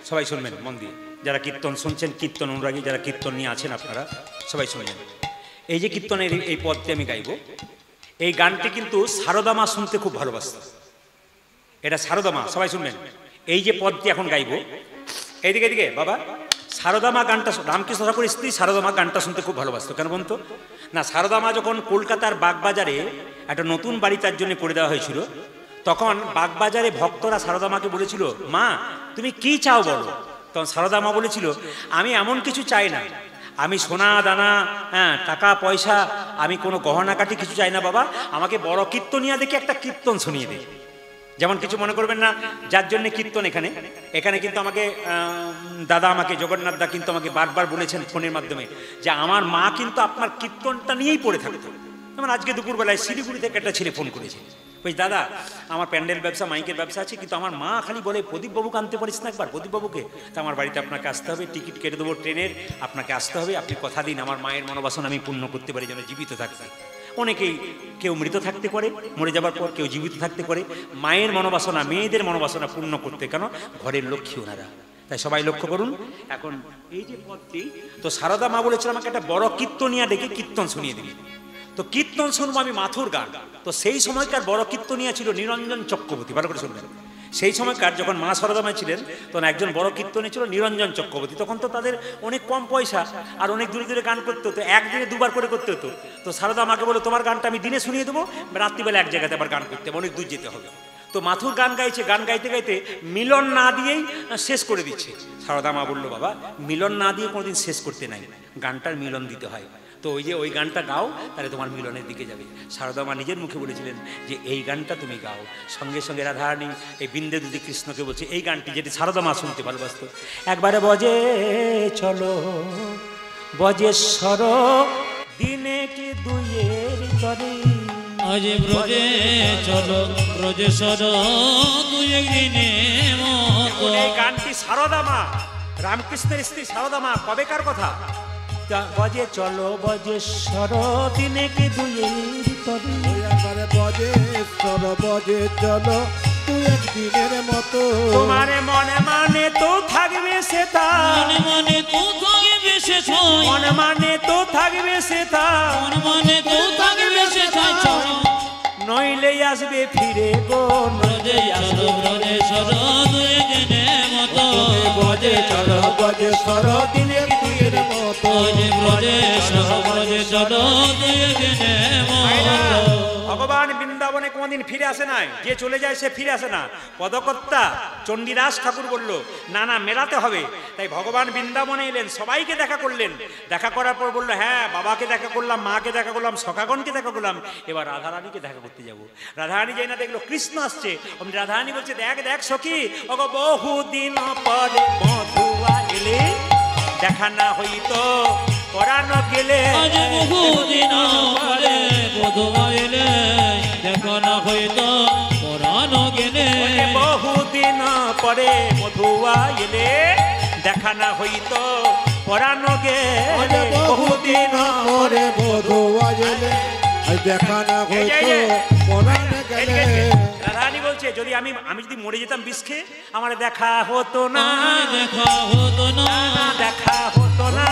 A: সবাই শুনবেন মন দিয়ে। যারা কীর্তন শুনছেন, কীর্তন অনুরাগী যারা কীর্তন নিয়ে আছেন আপনারা সবাই শুনবেন। এই যে কীর্তনের এই পদটি আমি গাইব, এই গানটি কিন্তু সারদা মা শুনতে খুব ভালোবাসত। এটা সারদা মা, সবাই শুনবেন। এই যে পদটি এখন গাইব, এইদিকে এদিকে বাবা, সারদা মা গানটা, রামকৃষ্ণ ঠাকুরের স্ত্রী সারদা মা গানটা শুনতে খুব ভালোবাসত। কেন বলতো না, সারদা মা যখন কলকাতার বাগবাজারে একটা নতুন বাড়ি তার জন্য করে দেওয়া হয়েছিল, তখন বাগবাজারে ভক্তরা সারদা মাকে বলেছিল, মা তুমি কি চাও বলো। তখন সারদা মা বলেছিল, আমি এমন কিছু চাই না, আমি সোনা দানা, হ্যাঁ টাকা পয়সা, আমি কোনো গহনা কাটি কিছু চাই না বাবা, আমাকে বড় কীর্তনিয়া দেখে একটা কীর্তন শুনিয়ে দে। যেমন কিছু মনে করবেন না, যার জন্য কীর্তন এখানে এখানে কিন্তু আমাকে দাদা, আমাকে জগন্নাথ দা কিন্তু আমাকে বারবার বলেছেন ফোনের মাধ্যমে যে আমার মা কিন্তু আপনার কীর্তনটা নিয়েই পড়ে থাকতো। যেমন আজকে দুপুরবেলায় শিলিগুড়ি থেকে একটা ছেলে ফোন করেছে, ওই দাদা আমার প্যান্ডেল ব্যবসা, মাইকের ব্যবসা আছে, কিন্তু আমার মা খালি বলে প্রদীপবাবুকে আনতে পারিস না একবার, প্রদীপবাবুকে। তা আমার বাড়িতে আপনাকে আসতে হবে, টিকিট কেটে দেবো ট্রেনের, আপনাকে আসতে হবে, আপনি কথা দিন আমার মায়ের মনোবাসনা আমি পূর্ণ করতে পারি যেন জীবিত থাকতে। অনেকেই কেউ মৃত থাকতে পারে মরে যাবার পর, কেউ জীবিত থাকতে পারে, মায়ের মনোবাসনা, মেয়েদের মনোবাসনা পূর্ণ করতে, কেন ঘরের লক্ষ্মী ওনারা। তাই সবাই লক্ষ্য করুন। এখন এই যে পদটি, তো সারদা মা বলেছিল আমাকে একটা বড় কীর্তনিয়া ডেকে কীর্তন শুনিয়ে দিবি। তো কীর্তন শুনবো আমি মাথুর গান। তো সেই সময়কার বড় কীর্তনিয়া ছিল নিরঞ্জন চক্রবর্তী, ভালো করে শুনবেন। সেই সময়কার যখন মা সারদা মা ছিলেন, তখন একজন বড় কীর্তনী ছিল নিরঞ্জন চক্রবর্তী। তখন তো তাদের অনেক কম পয়সা আর অনেক দূরে দূরে গান করতে হতো, একদিনে দুবার করে করতে হতো। তো সারদা মাকে বলে, তোমার গানটা আমি দিনে শুনিয়ে দেবো, রাত্রিবেলা এক জায়গাতে আবার গান করতে হবে, অনেক দূর যেতে হবে। তো মাথুর গান গাইছে, গান গাইতে গাইতে মিলন না দিয়েই শেষ করে দিচ্ছে। সারদা মা বললো, বাবা মিলন না দিয়ে কোনোদিন শেষ করতে নাই, গানটার মিলন দিতে হয়। তো ওই যে ওই গানটা গাও, তাহলে তোমার মিলনের দিকে যাবে। সারদা মা নিজের মুখে বলেছিলেন যে এই গানটা তুমি গাও। সঙ্গে সঙ্গে রাধারানী এই বিন্দে দুদি কৃষ্ণকে বলছে এই গানটি, যেটি সারদা মা শুনতে ভালোবাসত। একবারে বজে চলো বজেশ্বর দিনে কি দুইয়ের তরে,
B: আজ ব্রজে চলো ব্রজেশ্বর দুই একদিনে মতো।
A: এই গানটি সারদা মা, রামকৃষ্ণের স্ত্রী সারদা মা, কবেকার কথা? বজে চলো বজেশ্বর দিনে কি দুইয়ের তরে,
C: একবারে বজেশ্বর বজে চলো তুই একদিনের মতো।
A: তোমার মনে মানে তো থাকবে সেটা,
B: মনে মনে তো থাকবে সে ছয়,
A: মনে মানে তো থাকবে সেটা,
B: মনে মনে তো থাকবে সে ছয়,
A: নইলে আসবে ফিরে গো।
B: ব্রজে চলো ব্রজেশ্বর দুই একদিনে মতো,
C: বজে চলো বজেশ্বর দিনে দুইয়ের মতো।
B: আজ ব্রজেশ্বর ব্রজেশ্বর দুই একদিনে মতো।
A: ভগবান বৃন্দাবনে কোনদিন ফিরে আসে নাই, যে চলে যায় সে ফিরে আসে না। পদকর্তা চণ্ডীদাস ঠাকুর বলল না না মেলাতে হবে। তাই ভগবান বৃন্দাবনে এলেন, সবাইকে দেখা করলেন। দেখা করার পর বললো, হ্যাঁ বাবাকে দেখা করলাম, মাকে দেখা করলাম, সখাগণকে দেখা করলাম, এবার রাধারানীকে দেখা করতে যাব। রাধারানী যাই না দেখলো কৃষ্ণ আসছে, রাধারানী বলছে, দেখ দেখ সখী, ওগো বহুদিন পরে মধুয়া এলে, দেখা না হইতো পরানো গেলে।
B: আজ বহুদিন পরে মধুয়া এলে, দেখা না হইতো পরানো গেলে।
A: বহুদিন পরে মধুয়া এলে, দেখা না হইতো পরানো গেলে।
C: বহুদিন পরে মধুয়া এলে, দেখা না হইতো পরানো গেলে।
A: রাধারানী বলছে, যদি আমি যদি মরে যেতাম বিষ খেয়ে, আমার দেখা হতো না,
B: দেখা হতো না,
A: দেখা হতো না,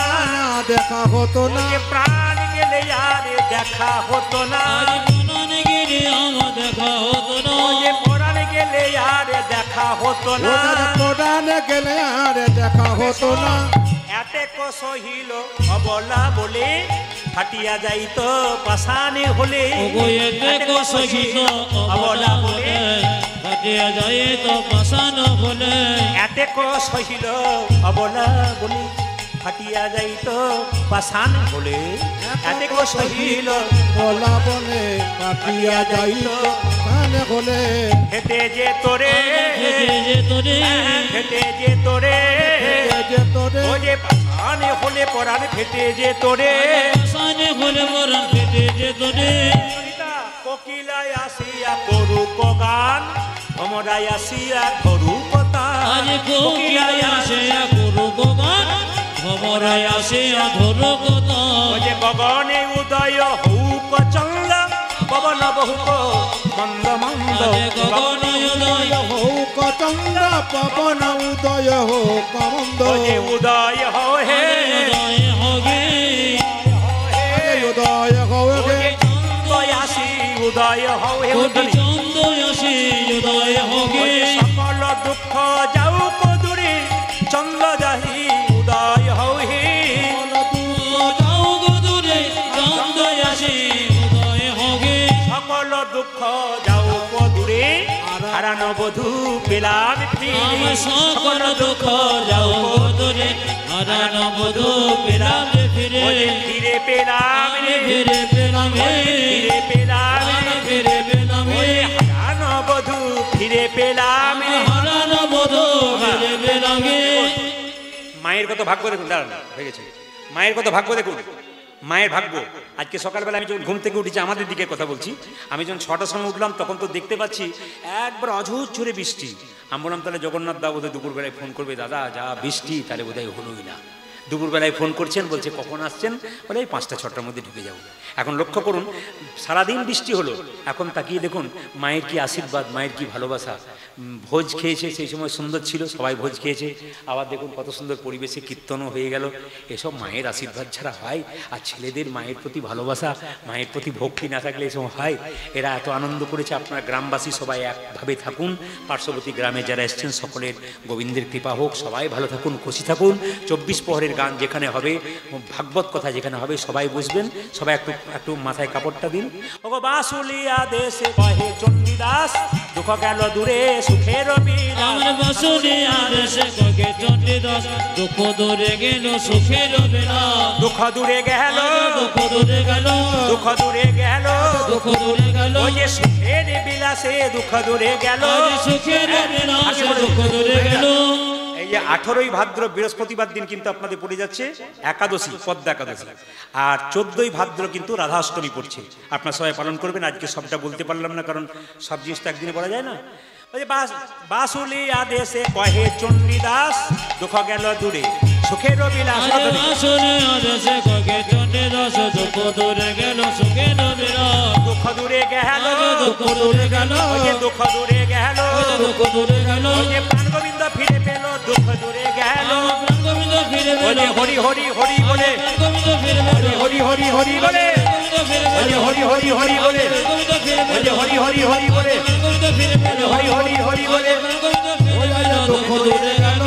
C: দেখা হতো না।
A: প্রাণ গেলে আর দেখা হতো না,
B: প্রাণ গেলে আমার দেখা হতো না,
A: প্রাণ গেলে আর দেখা হতো না,
C: প্রাণ গেলে আর দেখা হতো না।
A: এতে সহিল অবলা বলে, ফাটিয়া যাইতো পাশানে হলে।
B: এতে সহিল অবলা বলে, ফাটিয়া যাইতো পাশানে হলে।
A: এতে সহিল অবলা বলে, ফাটিয়া যাইতো পাশানে হলে। এতে সহিল
C: বলা বলে কাটিয়া যাইল কানে হলে।
A: হেঁটে যে তোরে,
B: হেঁটে যে তোরে,
A: হেঁটে যে তোরে,
C: যে তোরে
A: ও যে পাশানে হলে পরাণ ফেটে যে তোরে।
B: পাশানে হলে পরাণ ফেটে যে তোরে।
A: কোকিলায় আসিয়া করুক গান, ভ্রমরায় আসিয়া করুক তান।
B: আজ কোকিলায় আসিয়া করুক গান, ভমরায় আসে অধর কথা
A: ওই যে গগনে উদয় হৌক চন্দ্র পবন বহুক মন্দ মন্দ
B: গগন উদয়
C: হোক চন্দ্র পবন উদয় হোক মন্দ
A: ওই যে উদয় হো হে
B: উদয় হগে
C: উদয় হোক
A: ওই যে চন্দ্রয়াসী উদয় হো হে
B: কোটি চন্দ্র আসে উদয় হগে
A: সকল দুঃখ যাও কদূরে চন্দ্র যাহি উদয় হো হে
B: যাও গো দূরে চন্দ্র আসে উদয় হগে
A: সকল দুঃখ যাও কদূরে হারান বধূ পেলাম
B: আমি সকল দুঃখ যাও গো দূরে হারান বধূ পেলাম ফিরে
A: ফিরে পেলাম রে
B: ফিরে পেলাম
A: ফিরে পেলাম
B: ফিরে পেলাম
A: হারান বধূ ফিরে পেলাম
B: হারান বধূ ফিরে পেলাম
A: মায়ের কত ভাগ্য দেখুন দাঁড়ান হয়ে গেছে মায়ের কত ভাগ্য দেখুন মায়ের ভাগ্য আজকে সকালবেলা আমি যখন ঘুম থেকে উঠেছি আমাদের দিকে কথা বলছি আমি যখন 6টার সময় উঠলাম তখন তো দেখতে পাচ্ছি একবার অঝোর ঝরে বৃষ্টি আমি বললাম তাহলে জগন্নাথ দা বোধহয় দুপুরবেলায় ফোন করবে দাদা যা বৃষ্টি তাহলে বোধহয় হলোই না দুপুরবেলায় ফোন করছেন বলছে কখন আসছেন বলে এই 5টা 6টার মধ্যে ঢুকে যাবো এখন লক্ষ্য করুন সারাদিন বৃষ্টি হলো এখন তাকিয়ে দেখুন মায়ের কি আশীর্বাদ মায়ের কি ভালোবাসা ভোজ খেয়েছে সেই সময় সুন্দর ছিল সবাই ভোজ খেয়েছে আবার দেখুন কত সুন্দর পরিবেশে কীর্তনও হয়ে গেল এসব মায়ের আশীর্বাদ ছাড়া হয় আর ছেলেদের মায়ের প্রতি ভালোবাসা মায়ের প্রতি ভক্তি না থাকলে এসব হয় এরা এত আনন্দ করেছে আপনারা গ্রামবাসী সবাই একভাবে থাকুন পার্শ্ববর্তী গ্রামে যারা এসছেন সকলের গোবিন্দের কৃপা হোক সবাই ভালো থাকুন খুশি থাকুন 24 প্রহরের গান যেখানে হবে ভাগবত কথা যেখানে হবে সবাই বুঝবেন সবাই একটু একটু মাথায় কাপড়টা দিন ওগো বাসুলিয়া দেশে কহে চণ্ডীদাস দুঃখ গেল দূরে সুখের
B: আমার বাসুলিয়া দেশে কহে চণ্ডীদাস দুঃখ দূরে গেল সুখের বেলা
A: দুঃখ দূরে গেল
B: দুঃখ দূরে গেল
A: দুঃখ দূরে গেল
B: দুঃখ দূরে গেল
A: ওই যে সুখের বিলাসে দুঃখ দূরে গেল
B: সুখের বিলাসে দুঃখ দূরে গেল
A: এই যে 18ই ভাদ্র বৃহস্পতিবার দিন কিন্তু আপনাদের পড়ে যাচ্ছে একাদশী পদ্মা একাদশী আর 14ই ভাদ্র কিন্তু রাধাষ্টমী পড়ছে আপনারা সবাই পালন করবেন আজকে সবটা বলতে পারলাম না কারণ সব জিনিস তো একদিনে বলা যায় না ওই যে বাসুলিয়া দেশে কহে চণ্ডীদাস দুঃখ গেল দূরে সুখের বিলাস
B: বাসুলিয়া দেশে কহে চণ্ডীদাস দুঃখ দূরে গেল সুখের বিলাস
A: দুঃখ দূরে গেল
B: দুঃখ দূরে গেল
A: ওই যে দুঃখ দূরে গেল
B: দুঃখ দূরে গেল
A: ওই যে প্রাণ গোবিন্দ ফিরে পেল দুঃখ দূরে গেল
B: প্রাণ গোবিন্দ ফিরে
A: ওই
B: পেল
A: যে হরি হরি হরি বলে
B: প্রাণ গোবিন্দ ফিরে পেল
A: হরি হরি হরি বলে ওই যে হরি হরি হরি বলে ওই যে হরি হরি হরি বলে হরি হরি হরি বলে
B: দুঃখ দূরে গেল